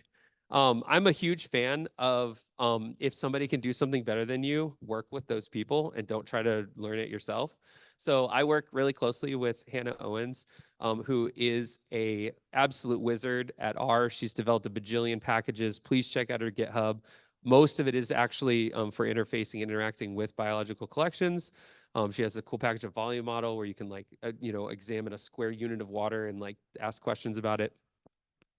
I'm a huge fan of if somebody can do something better than you, work with those people and don't try to learn it yourself. So I work really closely with Hannah Owens, who is a absolute wizard at R. She's developed a bajillion packages. Please check out her GitHub. Most of it is actually for interfacing and interacting with biological collections. She has a cool package of volume model where you can examine a square unit of water and ask questions about it.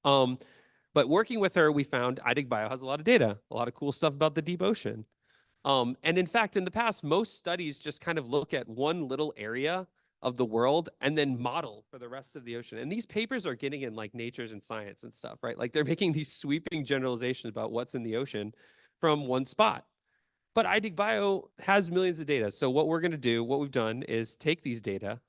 But working with her, we found IDIG-Bio has a lot of data, a lot of cool stuff about the deep ocean. And in fact, in the past, most studies just kind of look at one little area of the world and then model for the rest of the ocean. And these papers are getting in Nature and Science and stuff, right? They're making these sweeping generalizations about what's in the ocean from one spot. But IDIG-Bio has millions of data. So what we're going to do, what we've done is take these data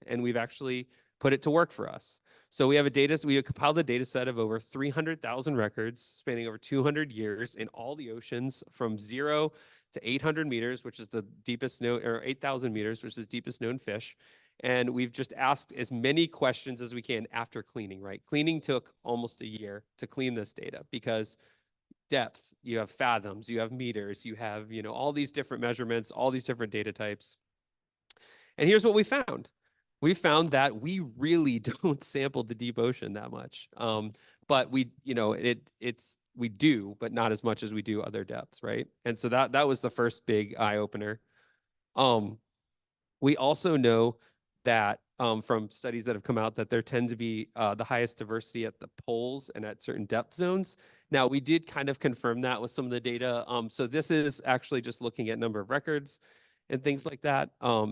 and we've actually put it to work for us. So we have we have compiled a data set of over 300,000 records spanning over 200 years in all the oceans from 0 to 800 meters, which is the deepest known, or 8,000 meters, which is the deepest known fish. And we've just asked as many questions as we can after cleaning, right? Cleaning took almost a year to clean this data because depth, you have fathoms, you have meters, you have, all these different measurements, all these different data types. And here's what we found. We found that we really don't sample the deep ocean that much. But we do, but not as much as we do other depths, right? And so that was the first big eye opener. We also know that from studies that have come out that there tend to be the highest diversity at the poles and at certain depth zones. Now, we did kind of confirm that with some of the data. So this is actually just looking at number of records and things like that.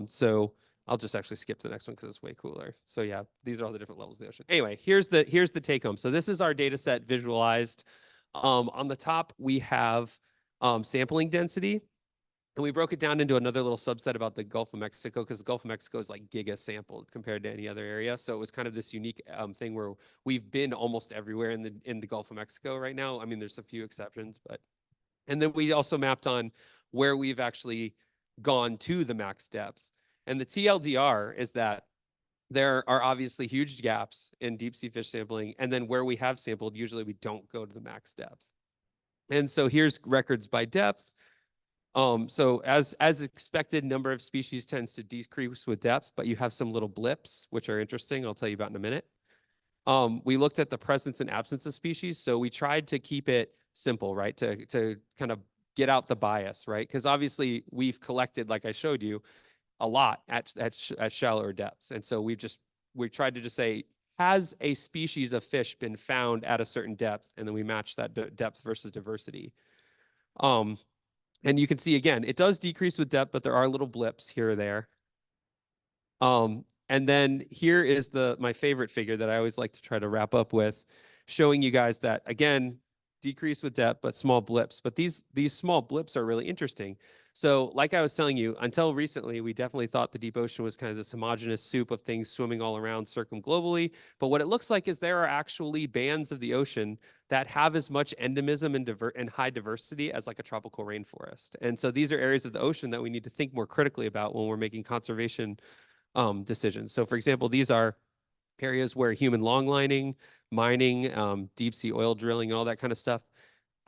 So I'll just actually skip to the next one because it's way cooler. So yeah, these are all the different levels of the ocean. Anyway, here's the take home. So this is our data set visualized. On the top, we have sampling density. And we broke it down into another little subset about the Gulf of Mexico, because the Gulf of Mexico is like giga sampled compared to any other area. So it was kind of this unique thing where we've been almost everywhere in the Gulf of Mexico right now. I mean, there's a few exceptions, but. And then we also mapped on where we've actually gone to the max depth. And the TLDR is that there are obviously huge gaps in deep sea fish sampling. And then where we have sampled, usually we don't go to the max depth. And so here's records by depth. So as expected, number of species tends to decrease with depth, but you have some little blips, which are interesting. I'll tell you about in a minute. We looked at the presence and absence of species. So we tried to keep it simple, right? To kind of get out the bias, right? Because obviously we've collected, like I showed you, a lot at shallower depths. And so we tried to just say, has a species of fish been found at a certain depth? And then we match that depth versus diversity. And you can see, again, it does decrease with depth, but there are little blips here or there. And then here is my favorite figure that I always like to try to wrap up with, showing you guys that, again, decrease with depth, but small blips. But these small blips are really interesting. So like I was telling you, until recently, we definitely thought the deep ocean was kind of this homogeneous soup of things swimming all around circumglobally. But what it looks like is there are actually bands of the ocean that have as much endemism and high diversity as like a tropical rainforest. And so these are areas of the ocean that we need to think more critically about when we're making conservation decisions. So for example, these are areas where human longlining, mining, deep sea oil drilling, and all that kind of stuff,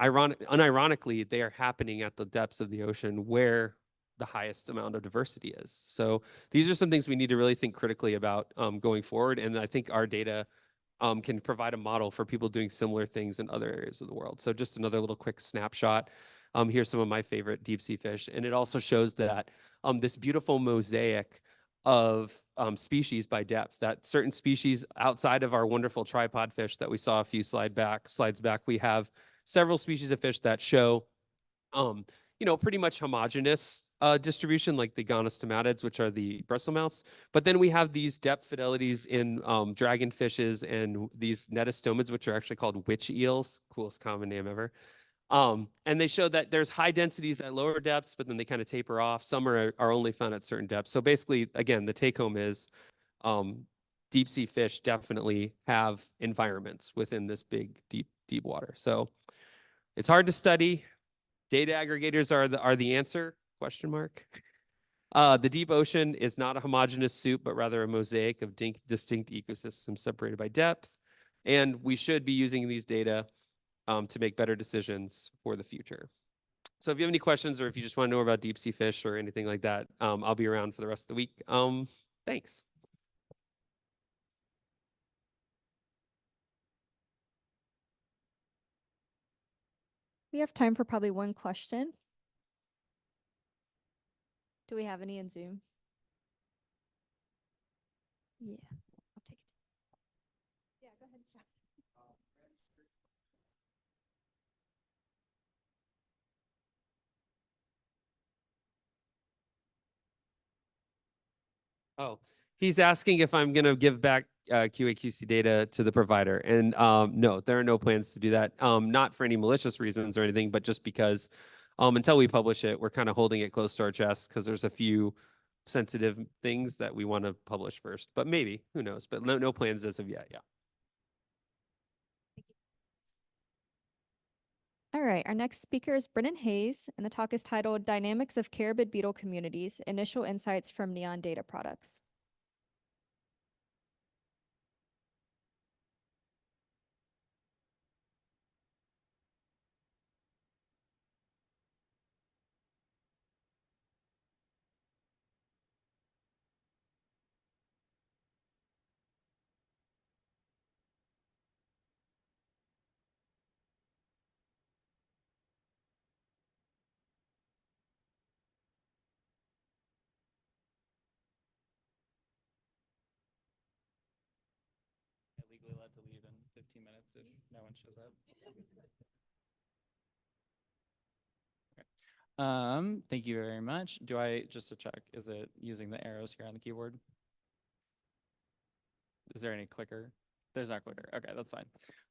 unironically, they are happening at the depths of the ocean where the highest amount of diversity is. So these are some things we need to really think critically about going forward. And I think our data can provide a model for people doing similar things in other areas of the world. So just another little quick snapshot. Here's some of my favorite deep sea fish. And it also shows that this beautiful mosaic of species by depth, that certain species outside of our wonderful tripod fish that we saw a few slides back, we have several species of fish that show, pretty much homogeneous distribution, like the gonostomatids, which are the bristlemouths. But then we have these depth fidelities in dragonfishes and these netistomids, which are actually called witch eels, coolest common name ever. And they show that there's high densities at lower depths, but then they kind of taper off. Some are only found at certain depths. So basically, again, the take home is deep sea fish definitely have environments within this big, deep water. So it's hard to study. Data aggregators are the answer, question mark. The deep ocean is not a homogeneous soup, but rather a mosaic of distinct ecosystems separated by depth. And we should be using these data to make better decisions for the future. So if you have any questions or if you just want to know about deep sea fish or anything like that, I'll be around for the rest of the week. Thanks. We have time for probably one question. Do we have any in Zoom? Yeah, I'll take it. Yeah, go ahead, Jeff. Oh, he's asking if I'm going to give back QA/QC data to the provider. And no, there are no plans to do that. Not for any malicious reasons or anything, but just because until we publish it, we're kind of holding it close to our chest because there's a few sensitive things that we want to publish first. But maybe, who knows? But no plans as of yet, yeah. All right, our next speaker is Brennan Hayes, and the talk is titled Dynamics of Carabid Beetle Communities, Initial Insights from NEON Data Products. minutes if no one shows up. Okay. Thank you very much. Do I, just to check, is it using the arrows here on the keyboard? Is there any clicker? There's not a clicker. Okay, that's fine.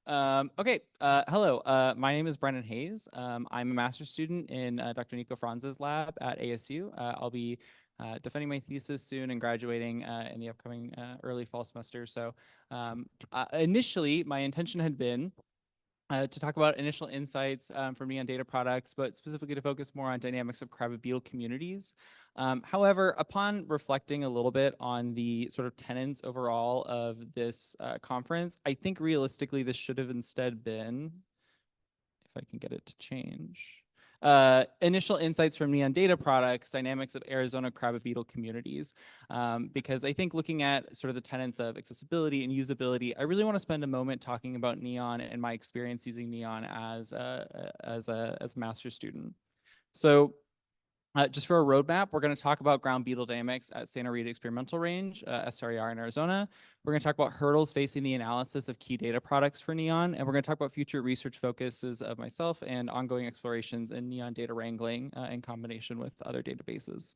Hello. My name is Brennan Hayes. I'm a master's student in Dr. Nico Franz's lab at ASU. I'll be defending my thesis soon and graduating in the upcoming early fall semester. So initially, my intention had been to talk about initial insights from NEON data products, but specifically to focus more on dynamics of Carabid beetle communities. However, upon reflecting a little bit on the sort of tenets overall of this conference, I think realistically this should have instead been, if I can get it to change, initial insights from NEON data products, dynamics of Arizona Carabid beetle communities. Because I think looking at sort of the tenets of accessibility and usability, I really want to spend a moment talking about NEON and my experience using NEON as a master's student. So just for a roadmap, we're going to talk about ground beetle dynamics at Santa Rita Experimental Range, SRER in Arizona. We're going to talk about hurdles facing the analysis of key data products for NEON, and we're going to talk about future research focuses of myself and ongoing explorations in NEON data wrangling in combination with other databases.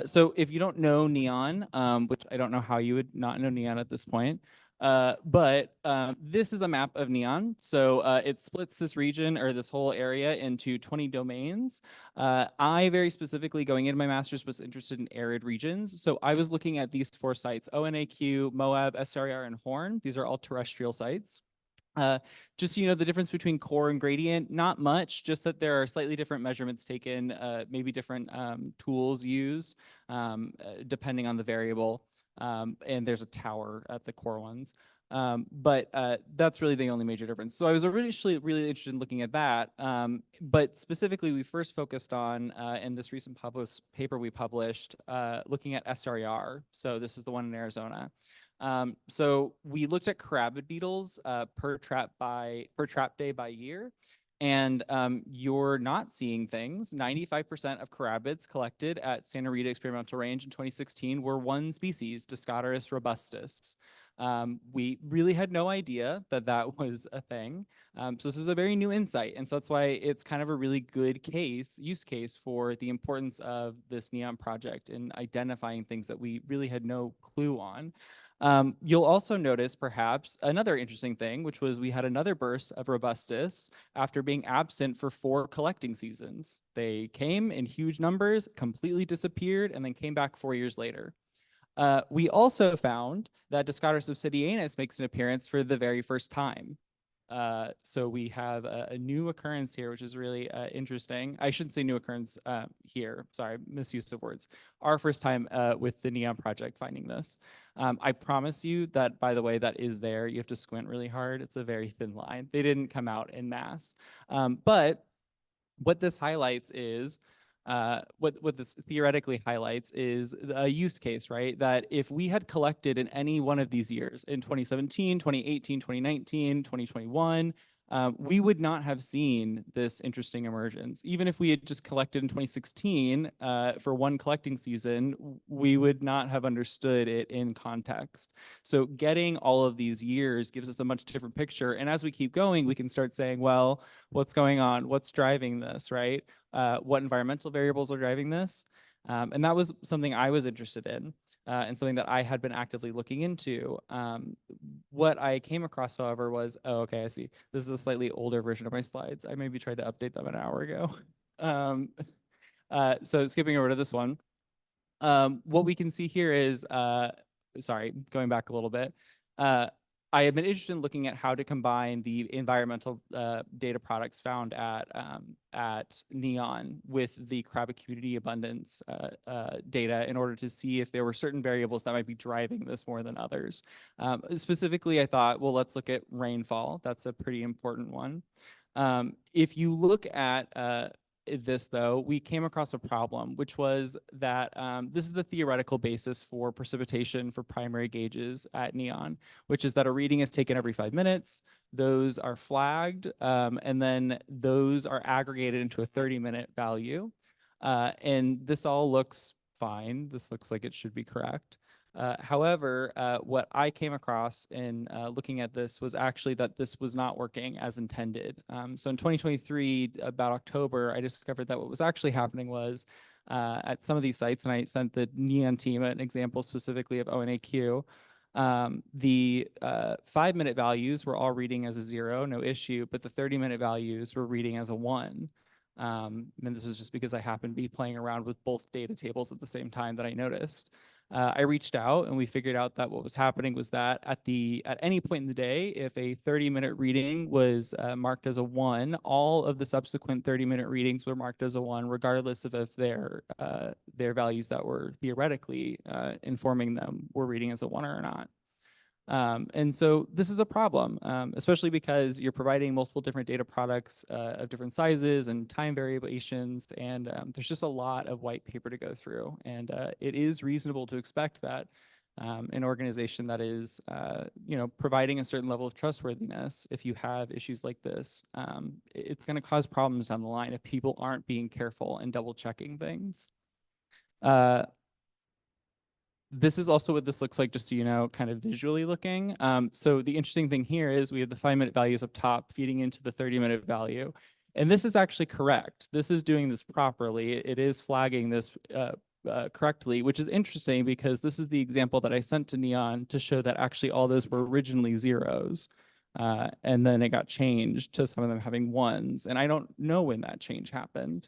So if you don't know NEON, which I don't know how you would not know NEON at this point, but this is a map of NEON. So it splits this region or this whole area into 20 domains. I very specifically going into my master's was interested in arid regions. So I was looking at these 4 sites, ONAQ, Moab, SRER, and Horn. These are all terrestrial sites. Just so you know, the difference between core and gradient, not much, just that there are slightly different measurements taken, maybe different tools used, depending on the variable. And there's a tower at the core ones. But that's really the only major difference. So I was originally really interested in looking at that. But specifically, we first focused on, in this recent paper we published, looking at SRER. So this is the one in Arizona. So we looked at Carabid beetles per trap day by year. And you're not seeing things. 95% of Carabids collected at Santa Rita Experimental Range in 2016 were one species, Discoteris robustus. We really had no idea that that was a thing. So this is a very new insight. And so that's why it's kind of a really good use case for the importance of this NEON project in identifying things that we really had no clue on. You'll also notice perhaps another interesting thing, which was we had another burst of robustus after being absent for 4 collecting seasons. They came in huge numbers, completely disappeared, and then came back 4 years later. We also found that Discoteris obsidianus makes an appearance for the very first time. So we have a new occurrence here, which is really interesting. I shouldn't say new occurrence here. Sorry, misuse of words. Our first time with the NEON project finding this. I promise you that, by the way, that is there. You have to squint really hard. It's a very thin line. They didn't come out en masse. But what this highlights is, what this theoretically highlights is a use case, right? That if we had collected in any one of these years, in 2017, 2018, 2019, 2021, we would not have seen this interesting emergence. Even if we had just collected in 2016 for one collecting season, we would not have understood it in context. So getting all of these years gives us a much different picture. And as we keep going, we can start saying, well, what's going on? What's driving this, right? What environmental variables are driving this? And that was something I was interested in. And something that I had been actively looking into. What I came across, however, was, oh, okay, I see. This is a slightly older version of my slides. I maybe tried to update them an hour ago. So skipping over to this one. What we can see here is, sorry, going back a little bit. I have been interested in looking at how to combine the environmental data products found at NEON with the Carabid community abundance data in order to see if there were certain variables that might be driving this more than others. Specifically, I thought, well, let's look at rainfall. That's a pretty important one. If you look at this, though, we came across a problem, which was that this is the theoretical basis for precipitation for primary gauges at NEON, which is that a reading is taken every 5 minutes. Those are flagged, and then those are aggregated into a 30-minute value. And this all looks fine. This looks like it should be correct. However, what I came across in looking at this was actually that this was not working as intended. So in 2023, about October, I discovered that what was actually happening was at some of these sites, and I sent the NEON team an example specifically of ONAQ, the 5-minute values were all reading as a 0, no issue, but the 30-minute values were reading as a 1. And this is just because I happened to be playing around with both data tables at the same time that I noticed. I reached out and we figured out that what was happening was that at any point in the day, if a 30-minute reading was marked as a 1, all of the subsequent 30-minute readings were marked as a 1, regardless of if their values that were theoretically informing them were reading as a 1 or not. And so this is a problem, especially because you're providing multiple different data products of different sizes and time variations, and there's just a lot of white paper to go through. And it is reasonable to expect that an organization that is, providing a certain level of trustworthiness, if you have issues like this, it's going to cause problems down the line if people aren't being careful and double checking things. This is also what this looks like, just so you know, kind of visually looking. So the interesting thing here is we have the 5-minute values up top feeding into the 30-minute value. And this is actually correct. This is doing this properly. It is flagging this correctly, which is interesting because this is the example that I sent to NEON to show that actually all those were originally 0s. And then it got changed to some of them having 1s. And I don't know when that change happened.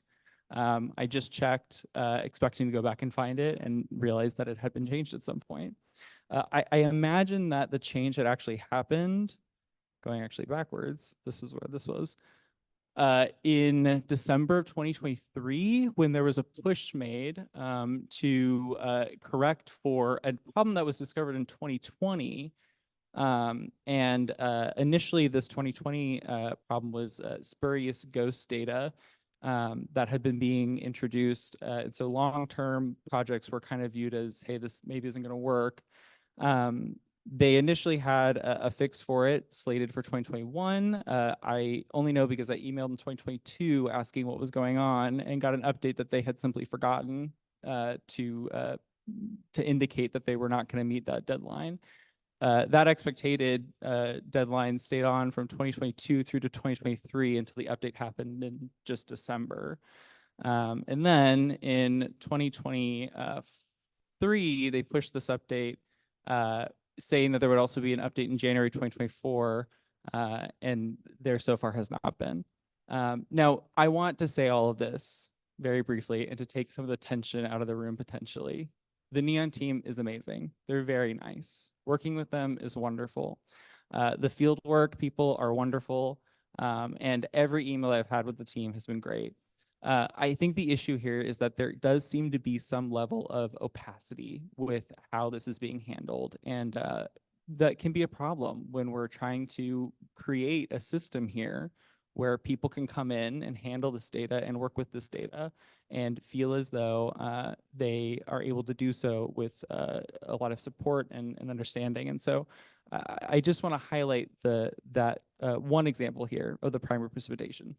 I just checked, expecting to go back and find it and realized that it had been changed at some point. I imagine that the change had actually happened, going actually backwards, this is where this was, in December of 2023, when there was a push made to correct for a problem that was discovered in 2020. Initially, this 2020 problem was spurious ghost data that had been being introduced. And so long-term projects were kind of viewed as, hey, this maybe isn't going to work. They initially had a fix for it slated for 2021. I only know because I emailed in 2022 asking what was going on and got an update that they had simply forgotten to indicate that they were not going to meet that deadline. That expected deadline stayed on from 2022 through to 2023 until the update happened in just December. And then in 2023, they pushed this update, saying that there would also be an update in January 2024, and there so far has not been. Now, I want to say all of this very briefly and to take some of the tension out of the room potentially. The NEON team is amazing. They're very nice. Working with them is wonderful. The field work people are wonderful. And every email I've had with the team has been great. I think the issue here is that there does seem to be some level of opacity with how this is being handled. And that can be a problem when we're trying to create a system here where people can come in and handle this data and work with this data and feel as though they are able to do so with a lot of support and understanding. And so I just want to highlight that one example here of the primary precipitation.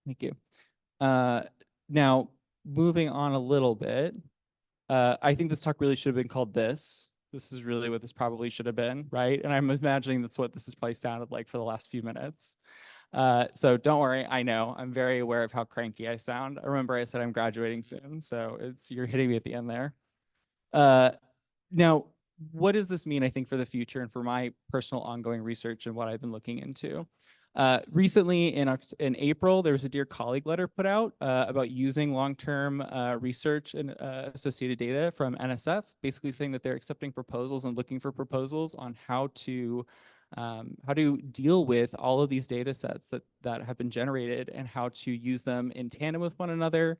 Thank you. Now, moving on a little bit, I think this talk really should have been called this. This is really what this probably should have been, right? And I'm imagining that's what this has probably sounded like for the last few minutes. So don't worry, I know, I'm very aware of how cranky I sound. I remember I said I'm graduating soon, so you're hitting me at the end there. Now, what does this mean, I think, for the future and for my personal ongoing research and what I've been looking into? Recently in April, there was a Dear Colleague letter put out about using long-term research and associated data from NSF, basically saying that they're accepting proposals and looking for proposals on how to deal with all of these data sets that have been generated and how to use them in tandem with one another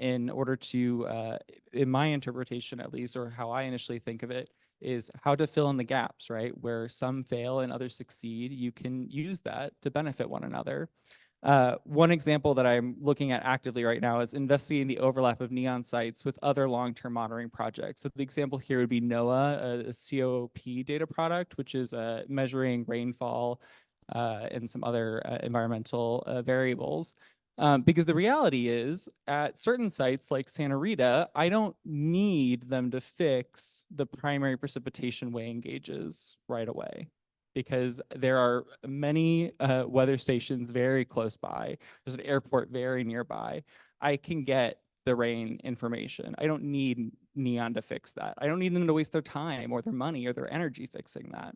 in order to, in my interpretation at least, or how I initially think of it, is how to fill in the gaps, right? Where some fail and others succeed, you can use that to benefit one another. One example that I'm looking at actively right now is investigating the overlap of NEON sites with other long-term monitoring projects. So the example here would be NOAA, a COP data product, which is measuring rainfall and some other environmental variables. Because the reality is, at certain sites like Santa Rita, I don't need them to fix the primary precipitation weighing gauges right away, because there are many weather stations very close by. There's an airport very nearby. I can get the rain information. I don't need NEON to fix that. I don't need them to waste their time or their money or their energy fixing that.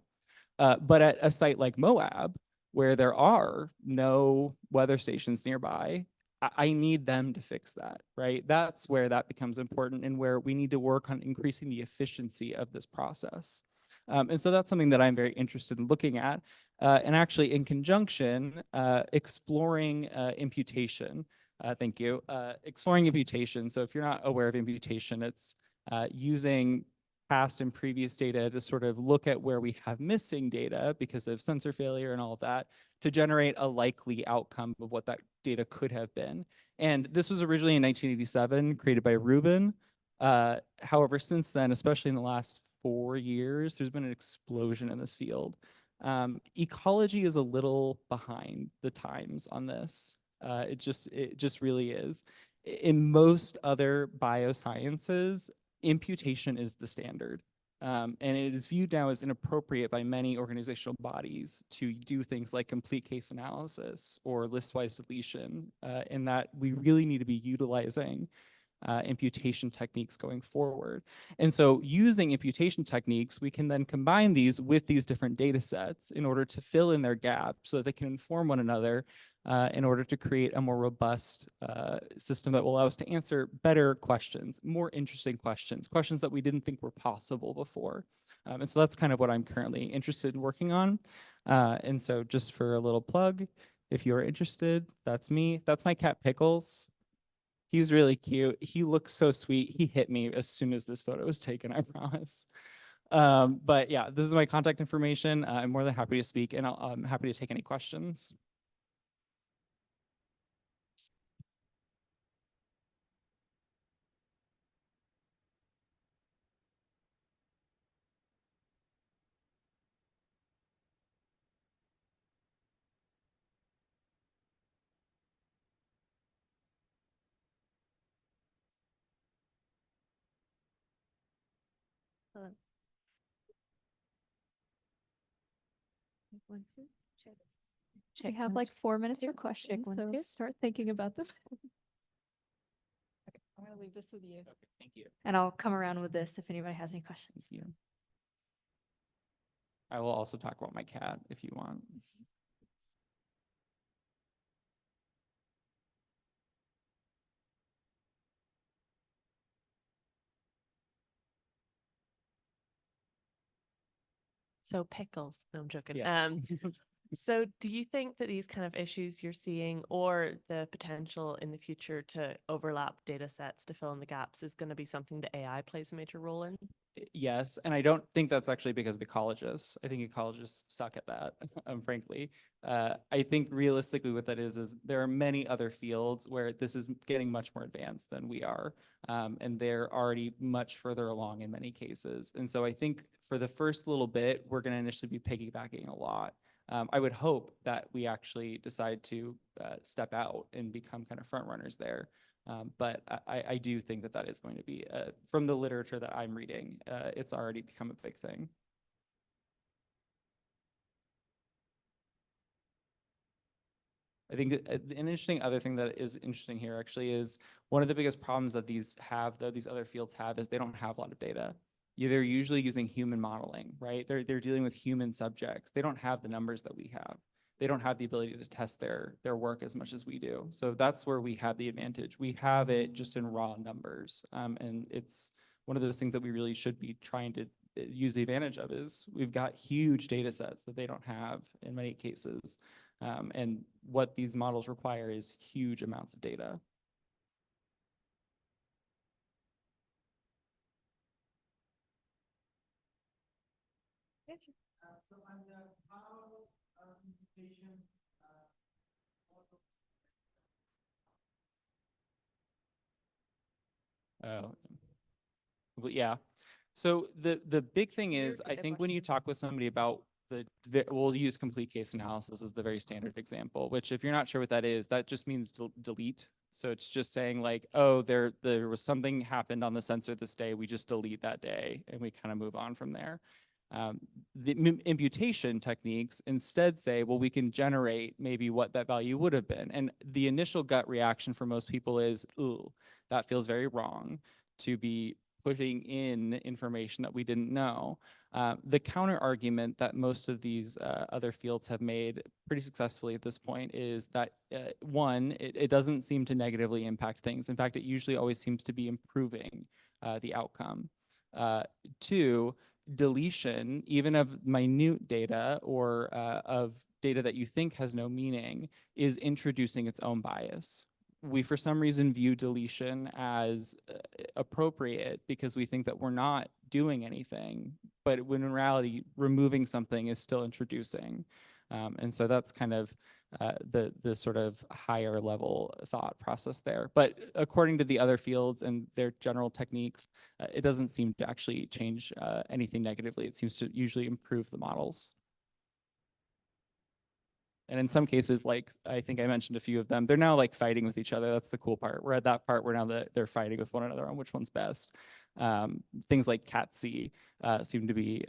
But at a site like Moab, where there are no weather stations nearby, I need them to fix that, right? That's where that becomes important, and where we need to work on increasing the efficiency of this process. And so that's something that I'm very interested in looking at. And actually, in conjunction, exploring imputation. Thank you. Exploring imputation. So if you're not aware of imputation, it's using past and previous data to sort of look at where we have missing data because of sensor failure and all of that, to generate a likely outcome of what that data could have been. And this was originally in 1987, created by Rubin. However, since then, especially in the last 4 years, there's been an explosion in this field. Ecology is a little behind the times on this. It just really is. In most other biosciences, imputation is the standard. And it is viewed now as inappropriate by many organizational bodies to do things like complete case analysis or list-wise deletion, in that we really need to be utilizing imputation techniques going forward. And so using imputation techniques, we can then combine these with these different data sets in order to fill in their gaps so that they can inform one another in order to create a more robust system that will allow us to answer better questions, more interesting questions, questions that we didn't think were possible before. And so that's kind of what I'm currently interested in working on. And so just for a little plug, if you're interested, that's me. That's my cat Pickles. He's really cute. He looks so sweet. He hit me as soon as this photo was taken, I promise. But yeah, this is my contact information. I'm more than happy to speak, and I'm happy to take any questions. Hello. We have like 4 minutes for questions, so start thinking about them. Okay, I'm gonna leave this with you. Okay, thank you. And I'll come around with this if anybody has any questions. Thank you. I will also talk about my cat if you want. So Pickles, no, I'm joking. Yes. So do you think that these kind of issues you're seeing, or the potential in the future to overlap data sets to fill in the gaps, is going to be something that AI plays a major role in? Yes, and I don't think that's actually because of ecologists. I think ecologists suck at that, frankly. I think realistically what that is there are many other fields where this is getting much more advanced than we are, and they're already much further along in many cases. And so I think for the first little bit, we're going to initially be piggybacking a lot. I would hope that we actually decide to step out and become kind of front runners there. But I do think that that is going to be, from the literature that I'm reading, it's already become a big thing. I think an interesting other thing that is interesting here actually is one of the biggest problems that these other fields have is they don't have a lot of data. They're usually using human modeling, right? They're dealing with human subjects. They don't have the numbers that we have. They don't have the ability to test their work as much as we do. So that's where we have the advantage. We have it just in raw numbers. And it's one of those things that we really should be trying to use the advantage of is we've got huge data sets that they don't have in many cases. And what these models require is huge amounts of data. So on the model imputation, Oh, well, yeah. So the big thing is, I think when you talk with somebody about we'll use complete case analysis as the very standard example, which if you're not sure what that is, that just means delete. So it's just saying like, oh, there was something happened on the sensor this day. We just delete that day and we kind of move on from there. The imputation techniques instead say, well, we can generate maybe what that value would have been. And the initial gut reaction for most people is, ooh, that feels very wrong to be putting in information that we didn't know. The counter argument that most of these other fields have made pretty successfully at this point is that one, it doesn't seem to negatively impact things. In fact, it usually always seems to be improving the outcome. Two, deletion, even of minute data or of data that you think has no meaning, is introducing its own bias. We, for some reason, view deletion as appropriate because we think that we're not doing anything, but when in reality, removing something is still introducing. And so that's kind of the sort of higher level thought process there. But according to the other fields and their general techniques, it doesn't seem to actually change anything negatively. It seems to usually improve the models. And in some cases, like I think I mentioned a few of them, they're now like fighting with each other. That's the cool part. We're at that part where now they're fighting with one another on which one's best. Things like CatC seem to be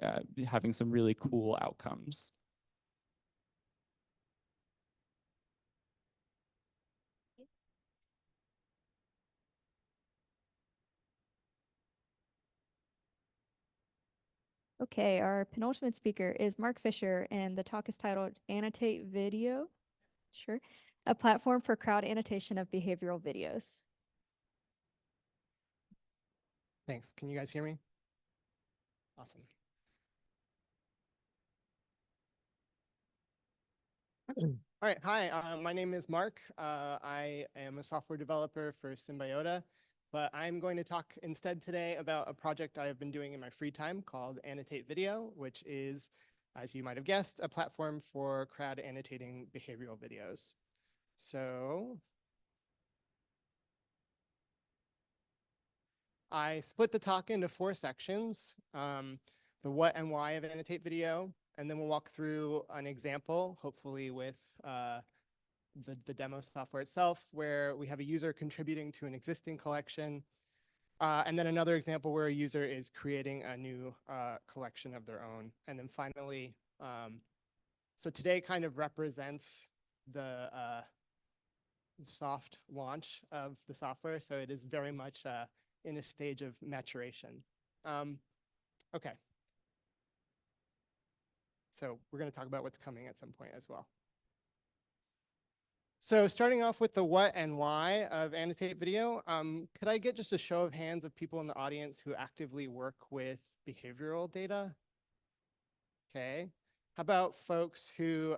having some really cool outcomes. Okay, our penultimate speaker is Mark Fisher, and the talk is titled Annotate Video. Sure. A platform for crowd annotation of behavioral videos. Thanks. Can you guys hear me? Awesome. All right. Hi, my name is Mark. I am a software developer for Symbiota, but I'm going to talk instead today about a project I have been doing in my free time called Annotate Video, which is, as you might have guessed, a platform for crowd annotating behavioral videos. So I split the talk into 4 sections, the what and why of Annotate Video, and then we'll walk through an example, hopefully with the demo software itself, where we have a user contributing to an existing collection, and then another example where a user is creating a new collection of their own. And then finally, so today kind of represents the soft launch of the software, so it is very much in a stage of maturation. Okay. So we're going to talk about what's coming at some point as well. So starting off with the what and why of Annotate Video, could I get just a show of hands of people in the audience who actively work with behavioral data? Okay. How about folks who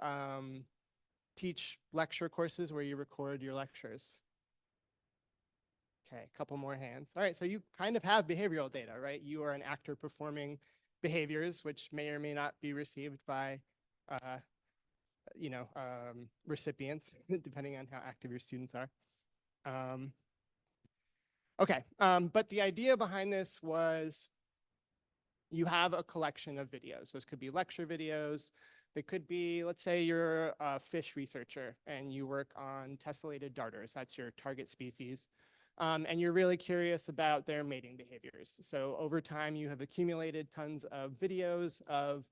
teach lecture courses where you record your lectures? Okay, a couple more hands. All right, so you kind of have behavioral data, right? You are an actor performing behaviors, which may or may not be received by, recipients, depending on how active your students are. But the idea behind this was you have a collection of videos. Those could be lecture videos. They could be, let's say you're a fish researcher and you work on tessellated darters. That's your target species. And you're really curious about their mating behaviors. So over time, you have accumulated tons of videos of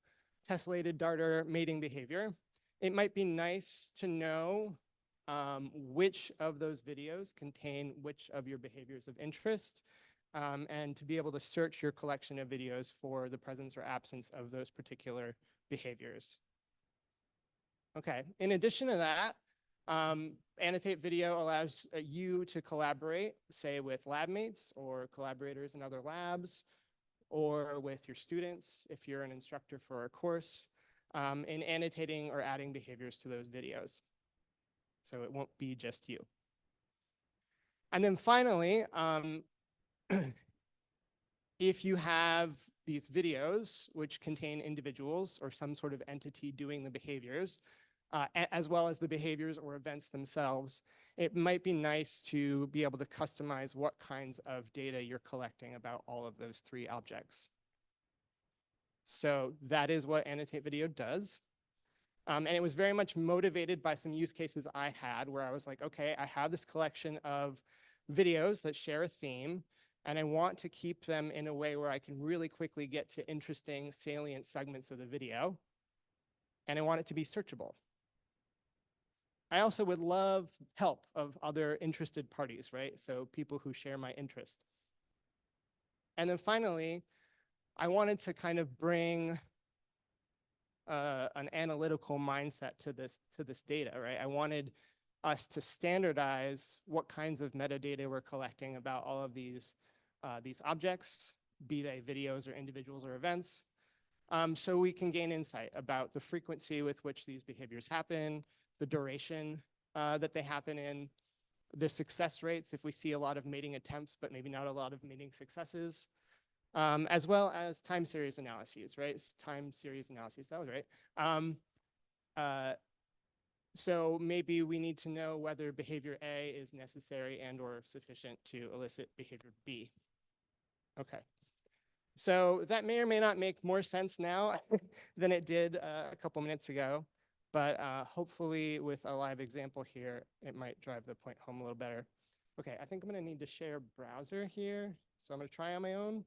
tessellated darter mating behavior. It might be nice to know which of those videos contain which of your behaviors of interest, and to be able to search your collection of videos for the presence or absence of those particular behaviors. Okay, in addition to that, Annotate Video allows you to collaborate, say with lab mates or collaborators in other labs, or with your students if you're an instructor for a course, in annotating or adding behaviors to those videos. So it won't be just you. And then finally, if you have these videos which contain individuals or some sort of entity doing the behaviors, as well as the behaviors or events themselves, it might be nice to be able to customize what kinds of data you're collecting about all of those 3 objects. So that is what Annotate Video does. And it was very much motivated by some use cases I had where I was like, okay, I have this collection of videos that share a theme, and I want to keep them in a way where I can really quickly get to interesting, salient segments of the video. And I want it to be searchable. I also would love help of other interested parties, right? So people who share my interest. And then finally, I wanted to kind of bring an analytical mindset to this data, right? I wanted us to standardize what kinds of metadata we're collecting about all of these objects, be they videos or individuals or events, so we can gain insight about the frequency with which these behaviors happen, the duration that they happen in, the success rates if we see a lot of mating attempts, but maybe not a lot of mating successes, as well as time series analyses, right? Time series analyses, that was right. So maybe we need to know whether behavior A is necessary and or sufficient to elicit behavior B. Okay. So that may or may not make more sense now than it did a couple minutes ago, but hopefully with a live example here, it might drive the point home a little better. Okay, I think I'm gonna need to share browser here. So I'm gonna try on my own.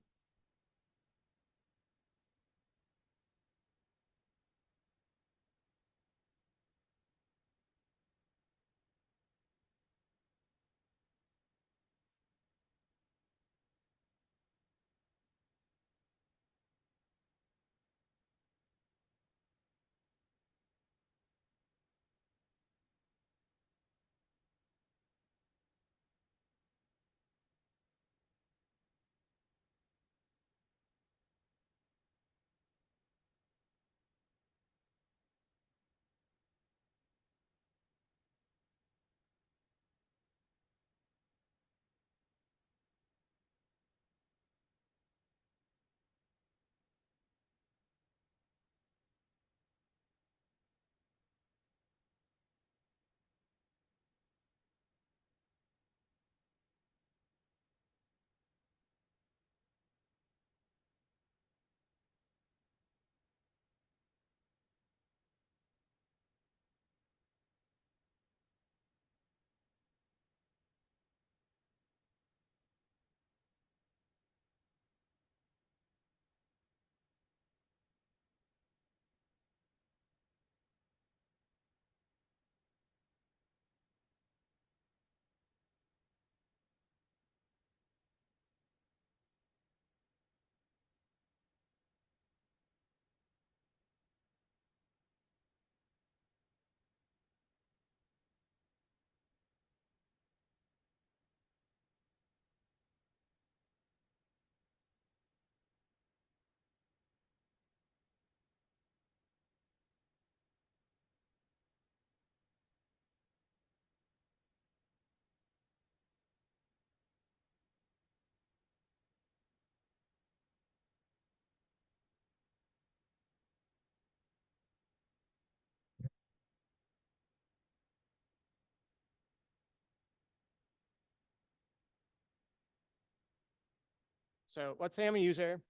So let's say I'm a user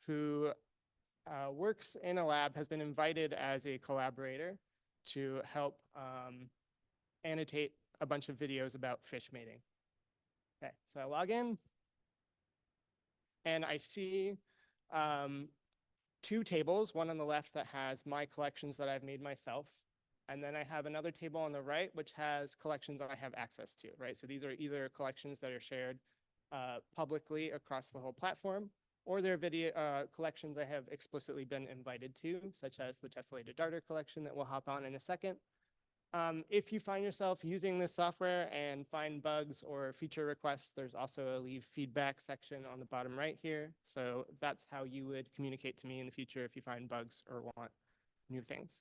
who works in a lab, has been invited as a collaborator to help annotate a bunch of videos about fish mating. Okay, so I log in and I see two tables, one on the left that has my collections that I've made myself. And then I have another table on the right, which has collections I have access to, right? So these are either collections that are shared publicly across the whole platform, or they're video collections I have explicitly been invited to, such as the tessellated darter collection that we'll hop on in a second. If you find yourself using this software and find bugs or feature requests, there's also a leave feedback section on the bottom right here. So that's how you would communicate to me in the future if you find bugs or want new things.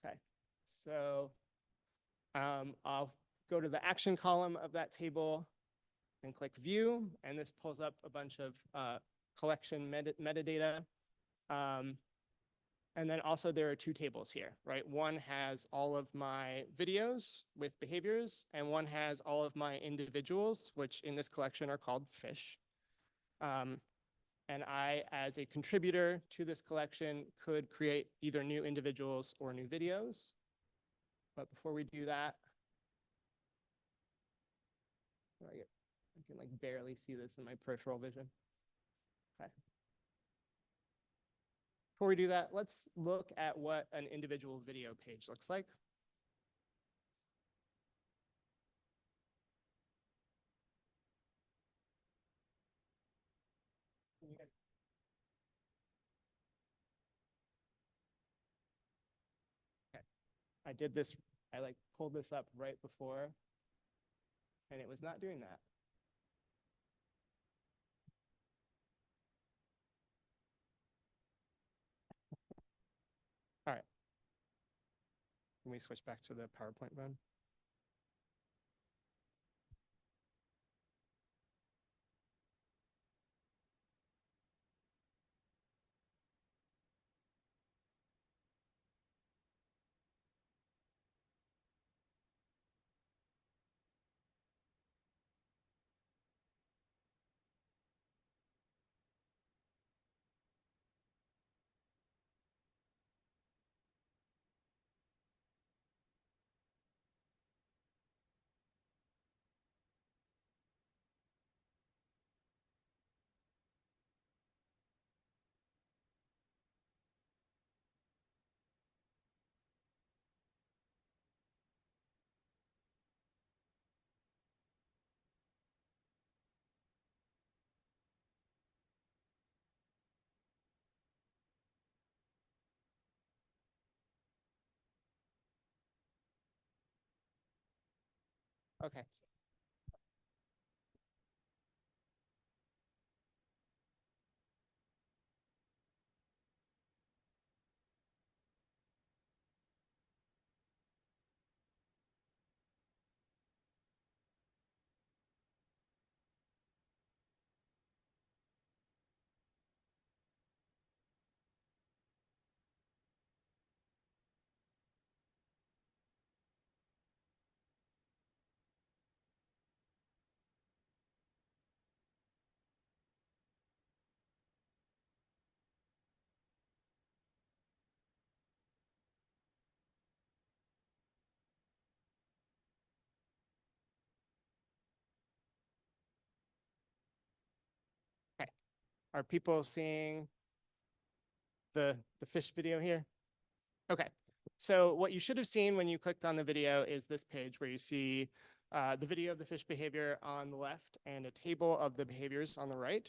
Okay, so I'll go to the action column of that table and click view, and this pulls up a bunch of collection metadata. And then also there are two tables here, right? One has all of my videos with behaviors, and one has all of my individuals, which in this collection are called fish. And I, as a contributor to this collection, could create either new individuals or new videos. But before we do that, I can like barely see this in my peripheral vision. Okay. Before we do that, let's look at what an individual video page looks like. Okay. I did this, I like pulled this up right before, and it was not doing that. All right. Can we switch back to the PowerPoint one? Okay. Okay. Are people seeing the fish video here? Okay. So what you should have seen when you clicked on the video is this page where you see the video of the fish behavior on the left and a table of the behaviors on the right.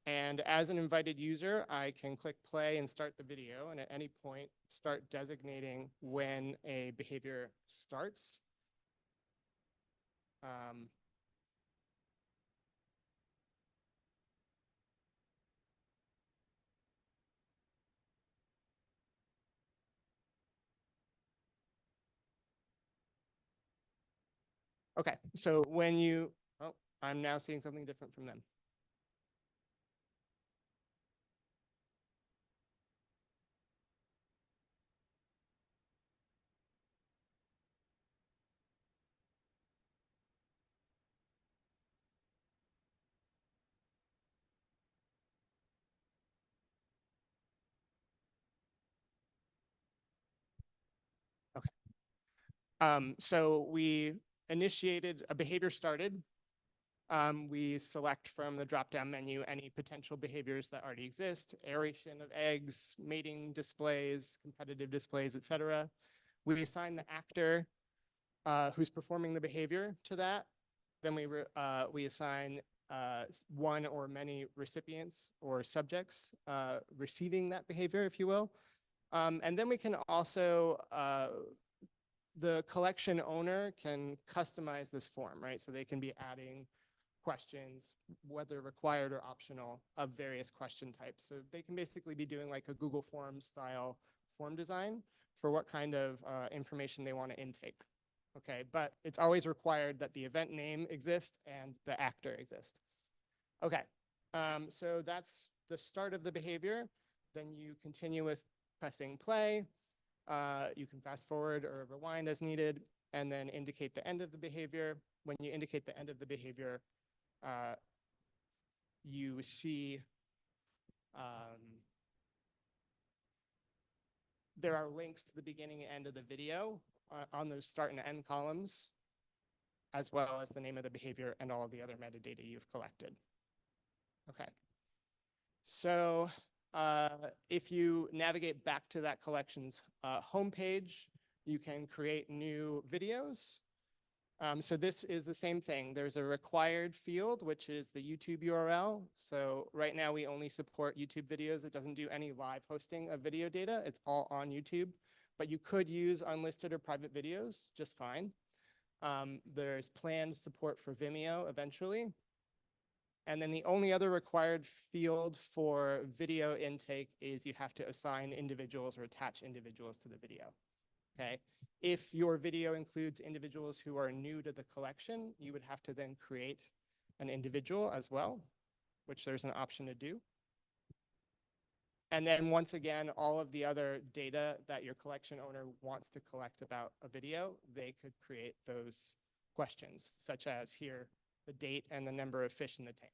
And as an invited user, I can click play and start the video, and at any point start designating when a behavior starts. Okay, so when you, oh, I'm now seeing something different from them. So we initiated, a behavior started. We select from the drop-down menu any potential behaviors that already exist, aeration of eggs, mating displays, competitive displays, etc. We assign the actor who's performing the behavior to that. Then we assign one or many recipients or subjects receiving that behavior, if you will. And then we can also the collection owner can customize this form, right? So they can be adding questions, whether required or optional, of various question types. So they can basically be doing like a Google Forms style form design for what kind of information they want to intake. Okay, but it's always required that the event name exists and the actor exist. Okay, so that's the start of the behavior. Then you continue with pressing play. You can fast forward or rewind as needed, and then indicate the end of the behavior. When you indicate the end of the behavior, you see There are links to the beginning and end of the video on those start and end columns, as well as the name of the behavior and all of the other metadata you've collected. Okay. So if you navigate back to that collection's homepage, you can create new videos. So this is the same thing. There's a required field, which is the YouTube URL. So right now we only support YouTube videos. It doesn't do any live hosting of video data. It's all on YouTube, but you could use unlisted or private videos just fine. There's planned support for Vimeo eventually. And then the only other required field for video intake is you have to assign individuals or attach individuals to the video. Okay. If your video includes individuals who are new to the collection, you would have to then create an individual as well, which there's an option to do. And then once again, all of the other data that your collection owner wants to collect about a video, they could create those questions, such as here, the date and the number of fish in the tank.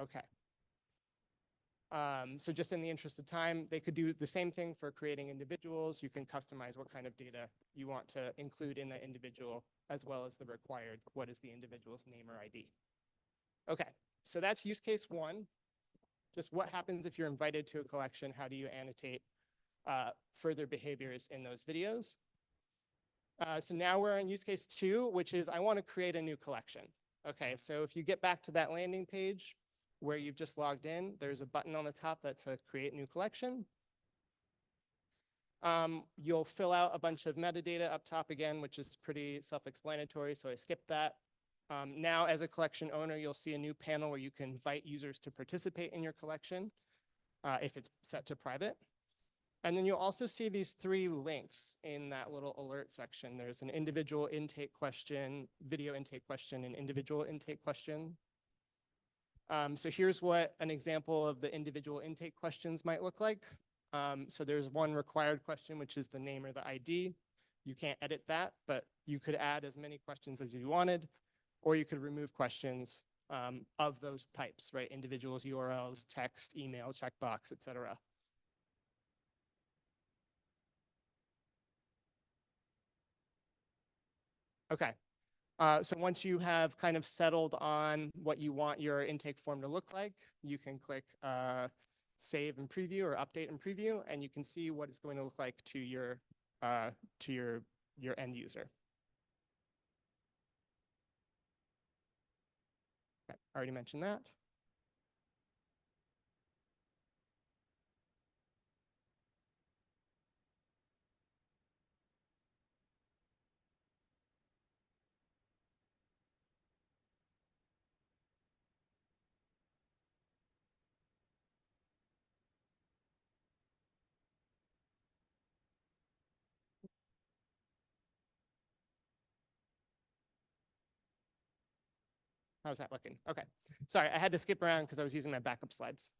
Okay. So just in the interest of time, they could do the same thing for creating individuals. You can customize what kind of data you want to include in the individual, as well as the required, what is the individual's name or ID. Okay, so that's use case one. Just what happens if you're invited to a collection? How do you annotate further behaviors in those videos? So now we're on use case two, which is I want to create a new collection. Okay, so if you get back to that landing page, where you've just logged in, there's a button on the top that's a create new collection. You'll fill out a bunch of metadata up top again, which is pretty self-explanatory, so I skipped that. Now, as a collection owner, you'll see a new panel where you can invite users to participate in your collection if it's set to private. And then you'll also see these three links in that little alert section. There's an individual intake question, video intake question, and individual intake question. So here's what an example of the individual intake questions might look like. So there's one required question, which is the name or the ID. You can't edit that, but you could add as many questions as you wanted, or you could remove questions of those types, right? Individuals, URLs, text, email, checkbox, etc. Okay. So once you have kind of settled on what you want your intake form to look like, you can click save and preview or update and preview, and you can see what it's going to look like to your end user. Okay, I already mentioned that. How's that looking? Okay. Sorry, I had to skip around because I was using my backup slides.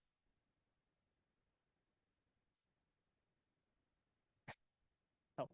Oh.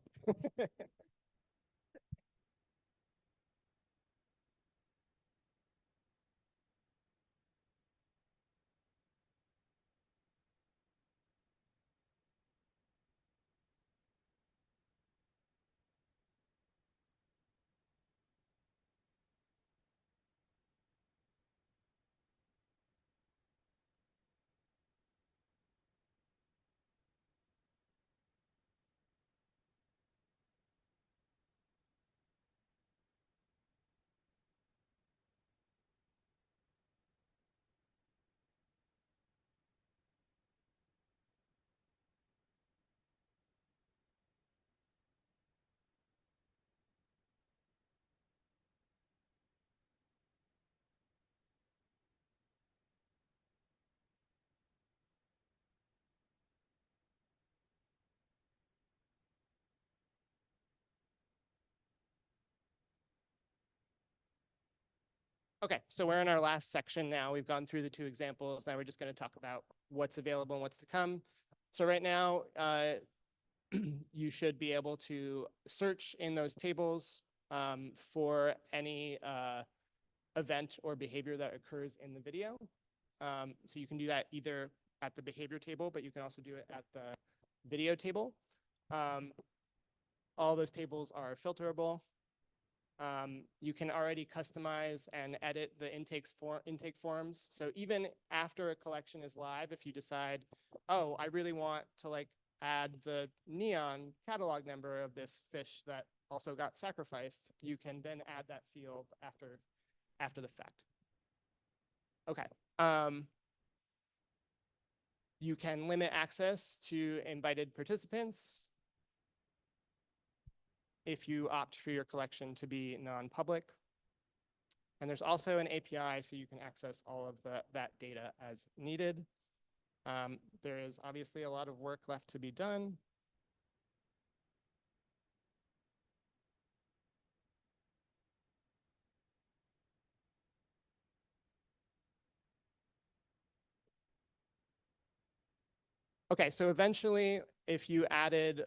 Okay, so we're in our last section now. We've gone through the two examples. Now we're just going to talk about what's available and what's to come. So right now, you should be able to search in those tables for any event or behavior that occurs in the video. So you can do that either at the behavior table, but you can also do it at the video table. All those tables are filterable. You can already customize and edit the intake forms. So even after a collection is live, if you decide, oh, I really want to like add the NEON catalog number of this fish that also got sacrificed, you can then add that field after the fact. Okay. You can limit access to invited participants if you opt for your collection to be non-public. And there's also an API, so you can access all of that data as needed. There is obviously a lot of work left to be done. Okay, so eventually, if you added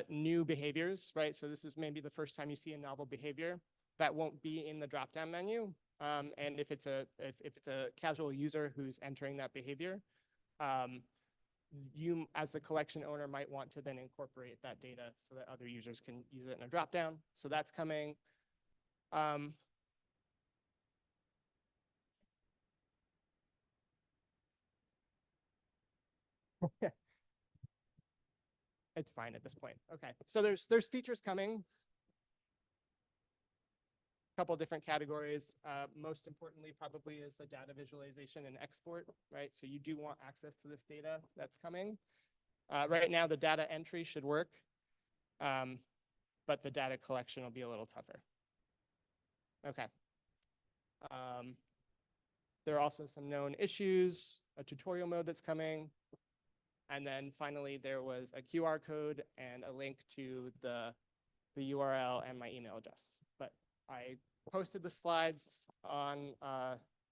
new behaviors, right? So this is maybe the first time you see a novel behavior that won't be in the drop-down menu. And if it's a casual user who's entering that behavior, you as the collection owner might want to then incorporate that data so that other users can use it in a drop-down. So that's coming. It's fine at this point. Okay, so there's features coming. A couple different categories. Most importantly, probably is the data visualization and export, right? So you do want access to this data that's coming. Right now, the data entry should work, but the data collection will be a little tougher. Okay. There are also some known issues, a tutorial mode that's coming. And then finally, there was a QR code and a link to the URL and my email address. But I posted the slides on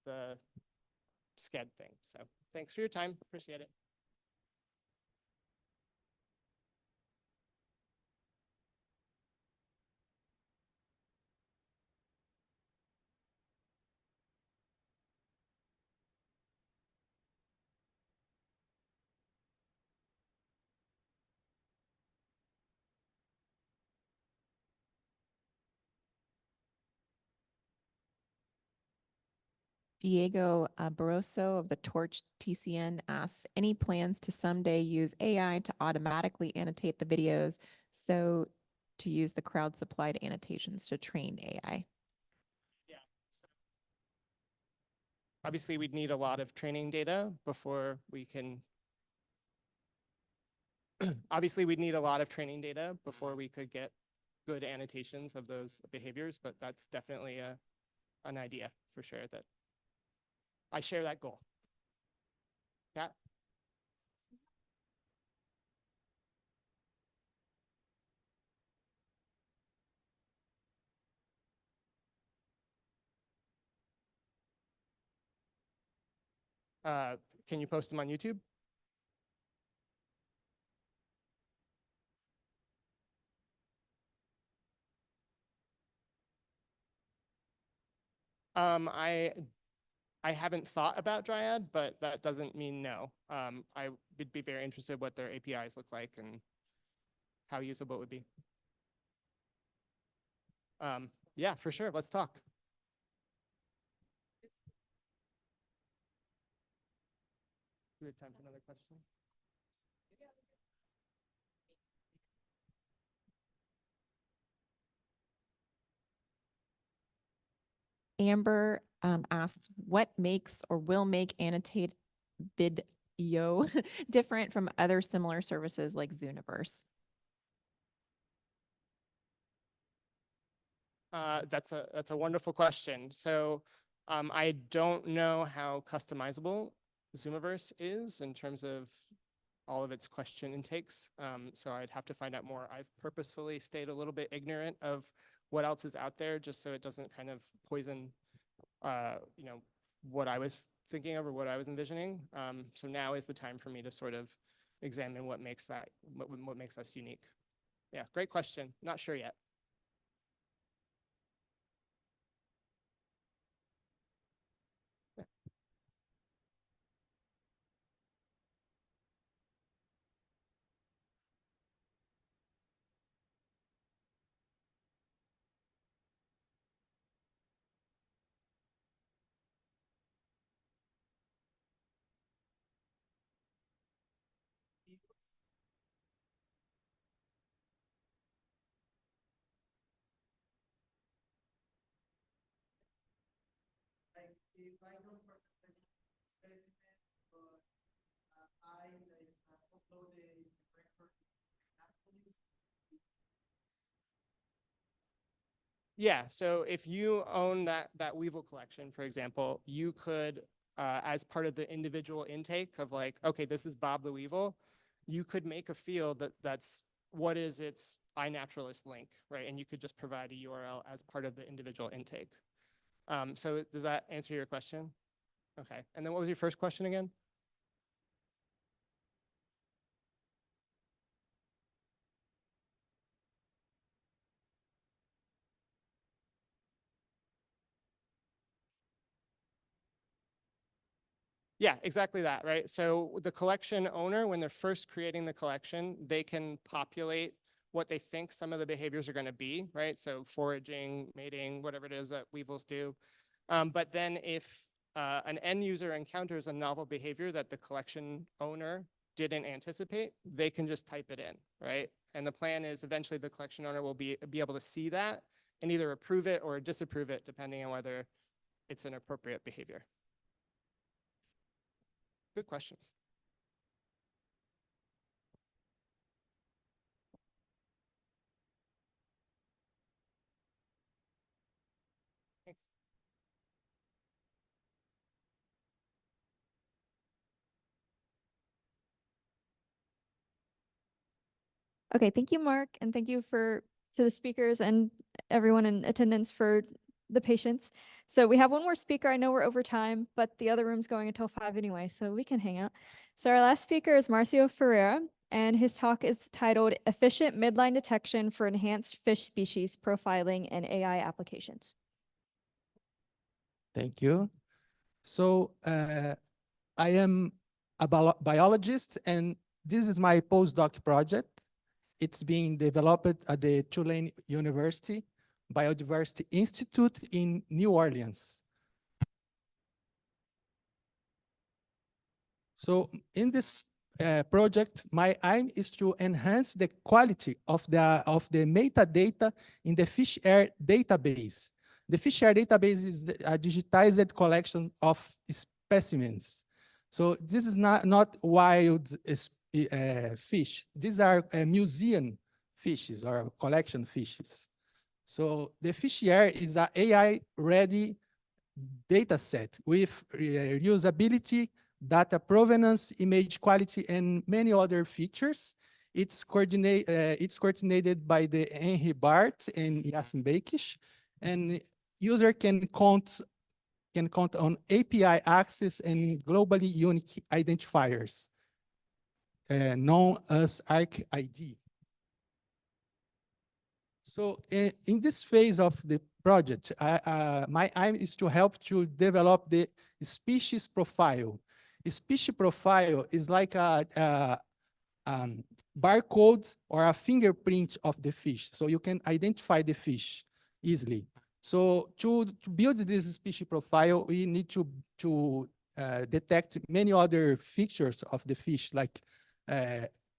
the SCED thing. So thanks for your time. Appreciate it. Diego Barroso of the Torch TCN asks, any plans to someday use AI to automatically annotate the videos, so to use the crowd supplied annotations to train AI? Yeah. So obviously, we'd need a lot of training data before we can. Obviously, we'd need a lot of training data before we could get good annotations of those behaviors, but that's definitely an idea for sure that I share that goal. Yeah. Can you post them on YouTube? I haven't thought about Dryad, but that doesn't mean no. I would be very interested what their APIs look like and how usable it would be. Yeah, for sure. Let's talk. Do we have time for another question? Amber asks, what makes or will make annotate video different from other similar services like Zooniverse? That's a wonderful question. So I don't know how customizable Zoomiverse is in terms of all of its question intakes. So I'd have to find out more. I've purposefully stayed a little bit ignorant of what else is out there, just so it doesn't kind of poison, what I was thinking of or what I was envisioning. So now is the time for me to sort of examine what makes that, what makes us unique. Yeah, great question. Not sure yet. if I don't participate in specimen, but I upload the record afterwards. Yeah, so if you own that Weevil collection, for example, you could, as part of the individual intake of like, okay, this is Bob the Weevil, you could make a field that's what is its iNaturalist link, right? And you could just provide a URL as part of the individual intake. So does that answer your question? Okay, and then what was your first question again? Yeah, exactly that, right? So the collection owner, when they're first creating the collection, they can populate what they think some of the behaviors are going to be, right? So foraging, mating, whatever it is that weevils do. But then if an end user encounters a novel behavior that the collection owner didn't anticipate, they can just type it in, right? And the plan is eventually the collection owner will be able to see that and either approve it or disapprove it, depending on whether it's an appropriate behavior. Good questions. Thanks. Okay, thank you, Mark, and thank you to the speakers and everyone in attendance for the patience. So we have one more speaker. I know we're over time, but the other room's going until 5 anyway, so we can hang out. So our last speaker is Marcio Ferreira, and his talk is titled Efficient Midline Detection for Enhanced Fish Species Profiling and AI Applications. Thank you. So I am a biologist, and this is my postdoc project. It's being developed at the Tulane University Biodiversity Institute in New Orleans. So in this project, my aim is to enhance the quality of the metadata in the fish air database. The fish air database is a digitized collection of specimens. So this is not wild fish. These are museum fishes or collection fishes. So the fish air is an AI-ready data set with reusability, data provenance, image quality, and many other features. It's coordinated by the Henry Bart and Yasin Beikish, and user can count on API access and globally unique identifiers, known as ArcID. So in this phase of the project, my aim is to help to develop the species profile. A species profile is like a barcode or a fingerprint of the fish, so you can identify the fish easily. So to build this species profile, we need to detect many other features of the fish, like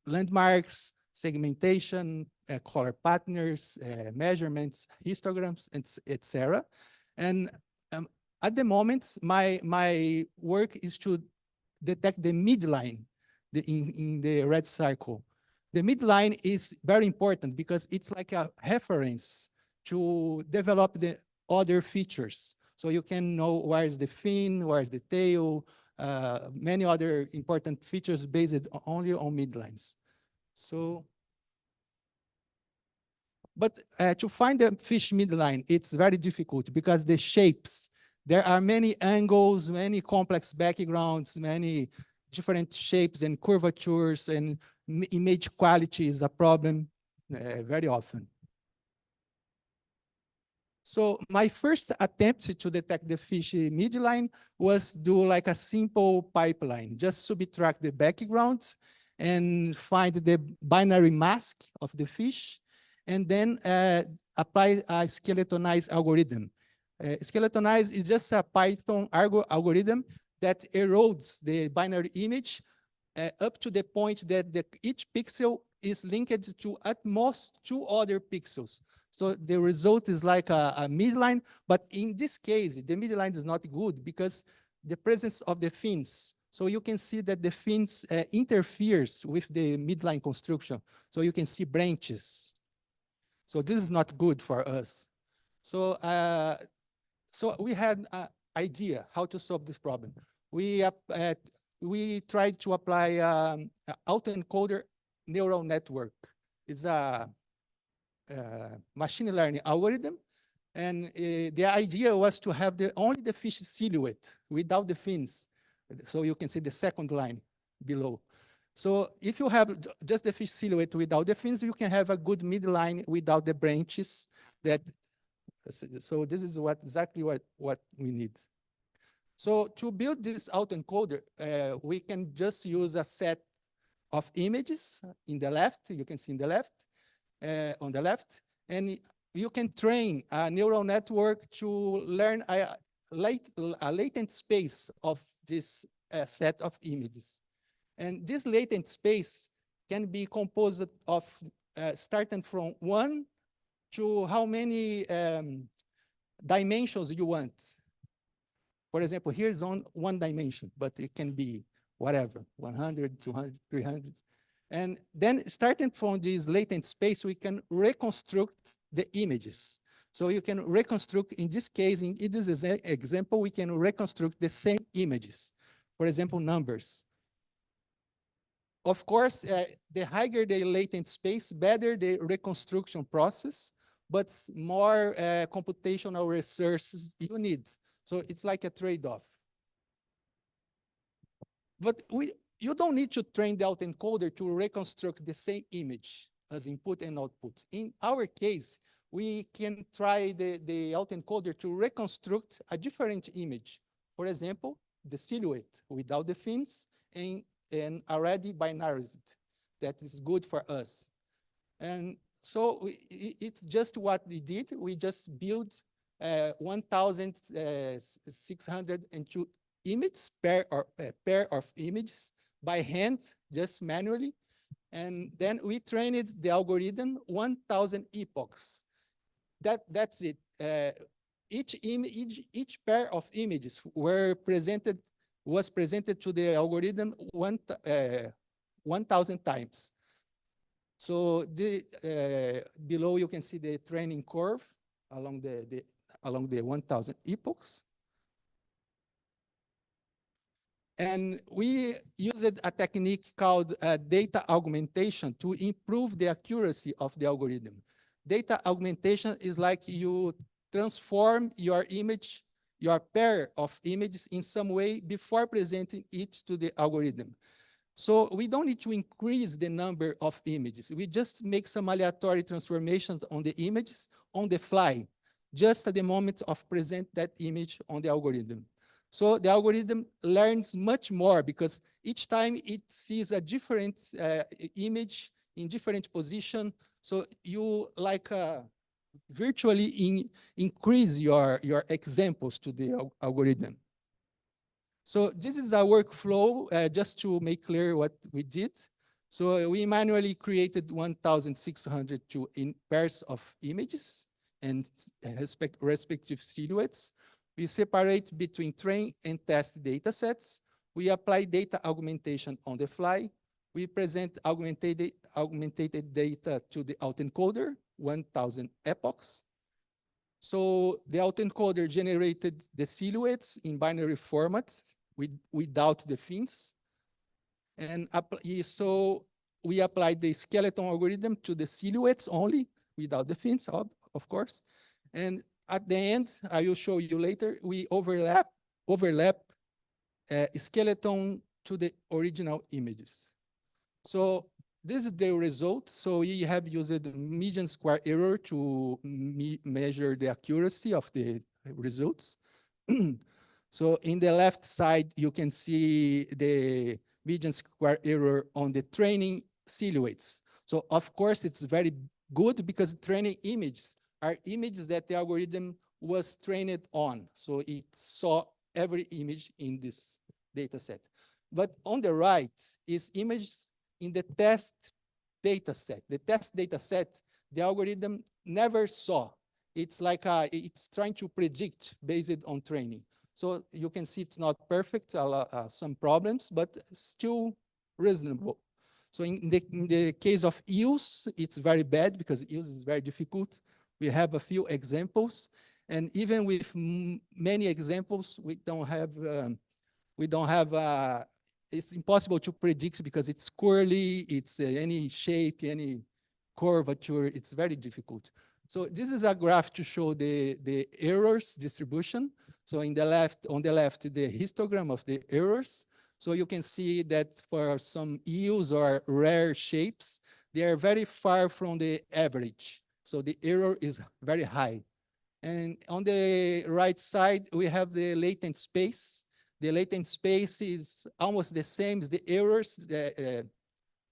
landmarks, segmentation, color patterns, measurements, histograms, etc. And at the moment, my work is to detect the midline in the red circle. The midline is very important because it's like a reference to develop the other features. So you can know where's the fin, where's the tail, many other important features based only on midlines. So, but to find the fish midline, it's very difficult because the shapes, there are many angles, many complex backgrounds, many different shapes and curvatures, and image quality is a problem very often. So my first attempt to detect the fish midline was do like a simple pipeline, just subtract the background and find the binary mask of the fish, and then apply a skeletonized algorithm. Skeletonized is just a Python algorithm that erodes the binary image up to the point that each pixel is linked to at most 2 other pixels. So the result is like a midline, but in this case, the midline is not good because the presence of the fins. So you can see that the fins interferes with the midline construction. So you can see branches. So this is not good for us. So, so we had an idea how to solve this problem. We tried to apply an autoencoder neural network. It's a machine learning algorithm. And the idea was to have only the fish silhouette without the fins. So you can see the second line below. So if you have just the fish silhouette without the fins, you can have a good midline without the branches. So this is exactly what we need. So to build this autoencoder, we can just use a set of images in the left. You can see in the left, on the left, and you can train a neural network to learn a latent space of this set of images. And this latent space can be composed of starting from 1 to how many dimensions you want. For example, here's on 1 dimension, but it can be whatever, 100, 200, 300. And then starting from this latent space, we can reconstruct the images. So you can reconstruct, in this case, in this example, we can reconstruct the same images. For example, numbers. Of course, the higher the latent space, better the reconstruction process, but more computational resources you need. So it's like a trade-off. But you don't need to train the autoencoder to reconstruct the same image as input and output. In our case, we can try the autoencoder to reconstruct a different image. For example, the silhouette without the fins and already binarized. That is good for us. And so it's just what we did. We just built 1,602 images, pair of images by hand, just manually. And then we trained the algorithm 1,000 epochs. That's it. Each pair of images was presented to the algorithm 1,000 times. So below you can see the training curve along the 1,000 epochs. And we used a technique called data augmentation to improve the accuracy of the algorithm. Data augmentation is like you transform your image, your pair of images in some way before presenting it to the algorithm. So we don't need to increase the number of images. We just make some aleatory transformations on the images on the fly, just at the moment of present that image on the algorithm. So the algorithm learns much more because each time it sees a different image in different position. So you like virtually increase your examples to the algorithm. So this is a workflow just to make clear what we did. So we manually created 1,602 pairs of images and respective silhouettes. We separate between train and test data sets. We apply data augmentation on the fly. We present augmented data to the autoencoder, 1,000 epochs. So the autoencoder generated the silhouettes in binary format without the fins. And so we applied the skeleton algorithm to the silhouettes only, without the fins, of course. And at the end, I will show you later, we overlap skeleton to the original images. So this is the result. So we have used the median square error to measure the accuracy of the results. So in the left side, you can see the median square error on the training silhouettes. So of course, it's very good because training images are images that the algorithm was trained on. So it saw every image in this data set. But on the right is images in the test data set. The test data set, the algorithm never saw. It's like it's trying to predict based on training. So you can see it's not perfect, some problems, but still reasonable. So in the case of use, it's very bad because use is very difficult. We have a few examples, and even with many examples, we don't have it's impossible to predict because it's curly, it's any shape, any curvature, it's very difficult. So this is a graph to show the errors distribution. So on the left, the histogram of the errors. So you can see that for some eels or rare shapes, they are very far from the average. So the error is very high. And on the right side, we have the latent space. The latent space is almost the same as the errors.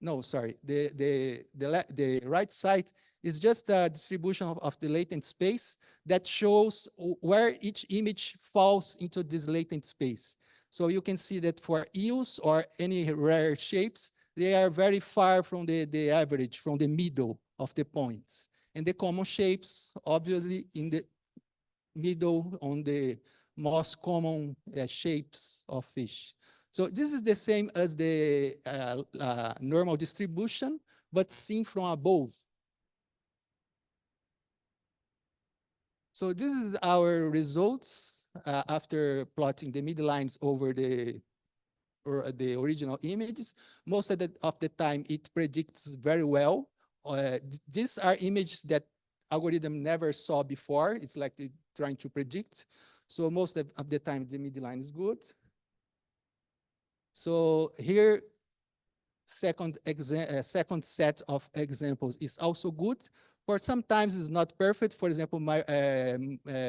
No, sorry. The right side is just a distribution of the latent space that shows where each image falls into this latent space. So you can see that for eels or any rare shapes, they are very far from the average, from the middle of the points. And the common shapes, obviously, in the middle on the most common shapes of fish. So this is the same as the normal distribution, but seen from above. So this is our results after plotting the midlines over the original images. Most of the time, it predicts very well. These are images that algorithm never saw before. It's like trying to predict. So most of the time, the midline is good. So here, second set of examples is also good. For sometimes it's not perfect. For example, my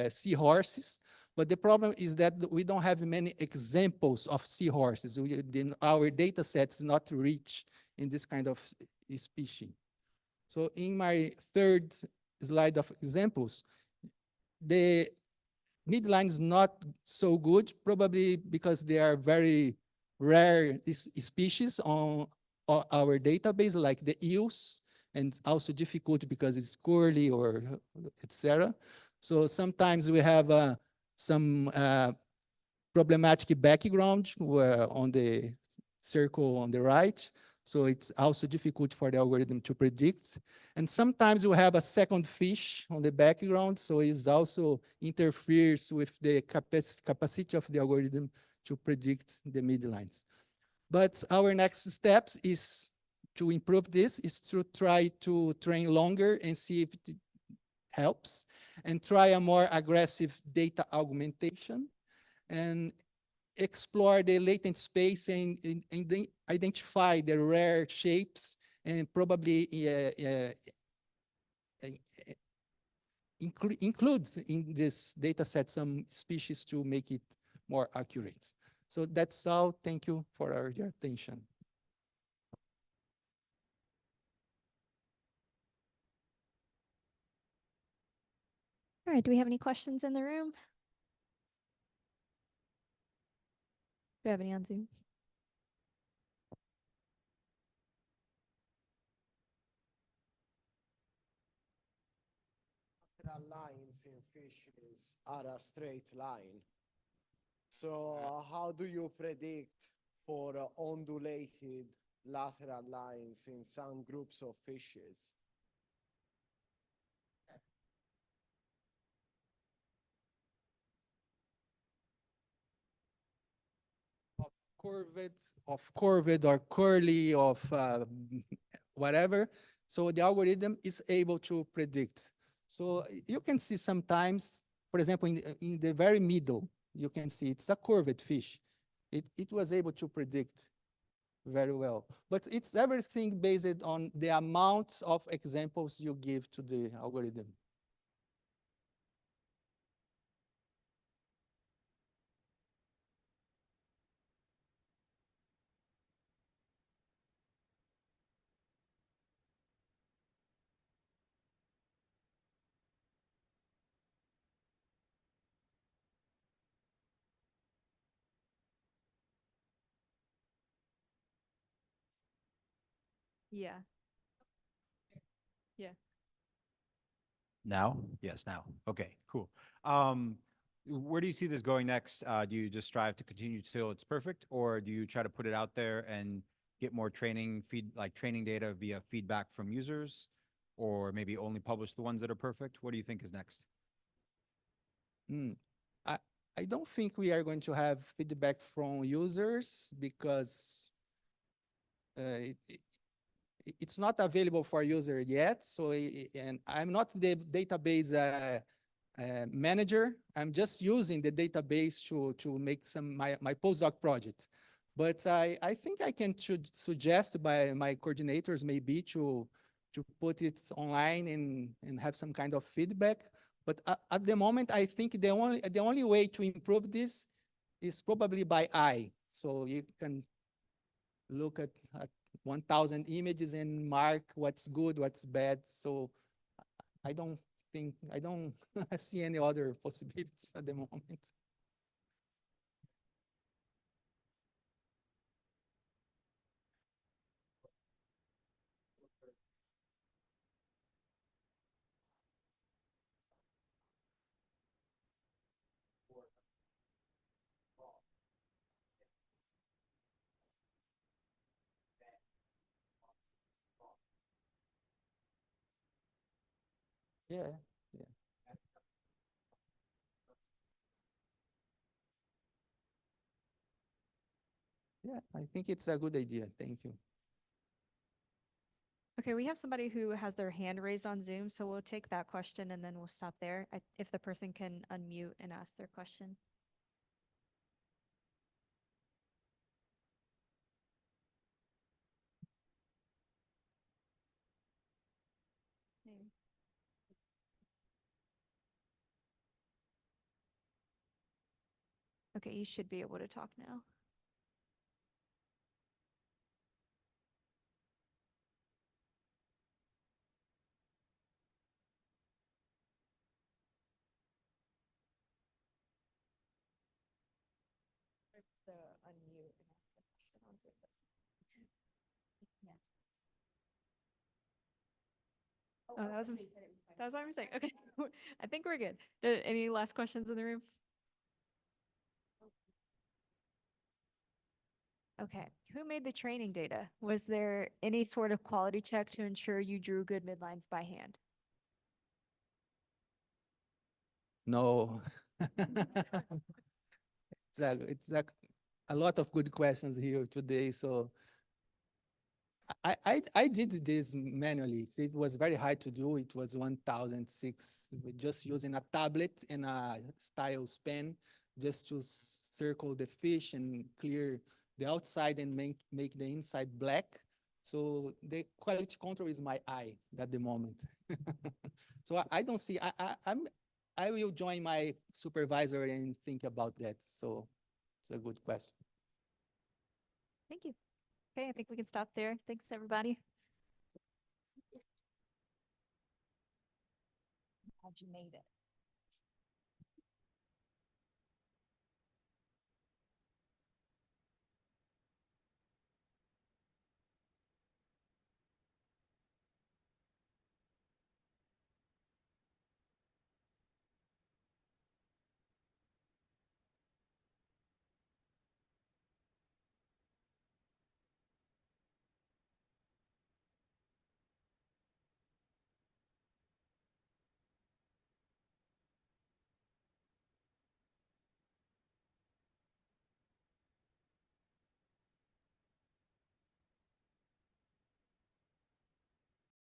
seahorses. But the problem is that we don't have many examples of seahorses. Our data set is not rich in this kind of species. So in my third slide of examples, the midline is not so good, probably because they are very rare species on our database, like the eels, and also difficult because it's curly or etc. So sometimes we have some problematic background on the circle on the right. So it's also difficult for the algorithm to predict. And sometimes we have a second fish on the background. So it also interferes with the capacity of the algorithm to predict the midlines. But our next steps is to improve this, is to try to train longer and see if it helps, and try a more aggressive data augmentation, and explore the latent space and identify the rare shapes, and probably includes in this data set some species to make it more accurate. So that's all. Thank you for your attention. All right, do we have any questions in the room? Do we have any on Zoom? Lateral lines in fishes are a straight line. So how do you predict for undulated lateral lines in some groups of fishes? Curved or curly, of whatever. So the algorithm is able to predict. So you can see sometimes, for example, in the very middle, you can see it's a curved fish. It was able to predict very well. But it's everything based on the amount of examples you give to the algorithm. Yeah. Yeah. Now? Yes, now. Okay, cool. Where do you see this going next? Do you just strive to continue till it's perfect, or do you try to put it out there and get more training training data via feedback from users, or maybe only publish the ones that are perfect? What do you think is next? I don't think we are going to have feedback from users because it's not available for user yet. So, and I'm not the database manager. I'm just using the database to make my postdoc project. But I think I can suggest by my coordinators maybe to put it online and have some kind of feedback. But at the moment, I think the only way to improve this is probably by eye. So you can look at 1,000 images and mark what's good, what's bad. So I don't see any other possibilities at the moment. Yeah, yeah. Yeah, I think it's a good idea. Thank you. Okay, we have somebody who has their hand raised on Zoom, so we'll take that question and then we'll stop there. If the person can unmute and ask their question. Maybe. Okay, you should be able to talk now. The unmute and ask the question on Zoom. Yeah. Oh, that was my mistake. Okay, I think we're good. Any last questions in the room? Okay, who made the training data? Was there any sort of quality check to ensure you drew good midlines by hand? No. It's a lot of good questions here today. So I did this manually. So it was very hard to do. It was 1,006, just using a tablet and a stylus pen just to circle the fish and clear the outside and make the inside black. So the quality control is my eye at the moment. So I don't see, I will join my supervisor and think about that. So it's a good question. Thank you. Okay, I think we can stop there. Thanks, everybody. Glad you made it.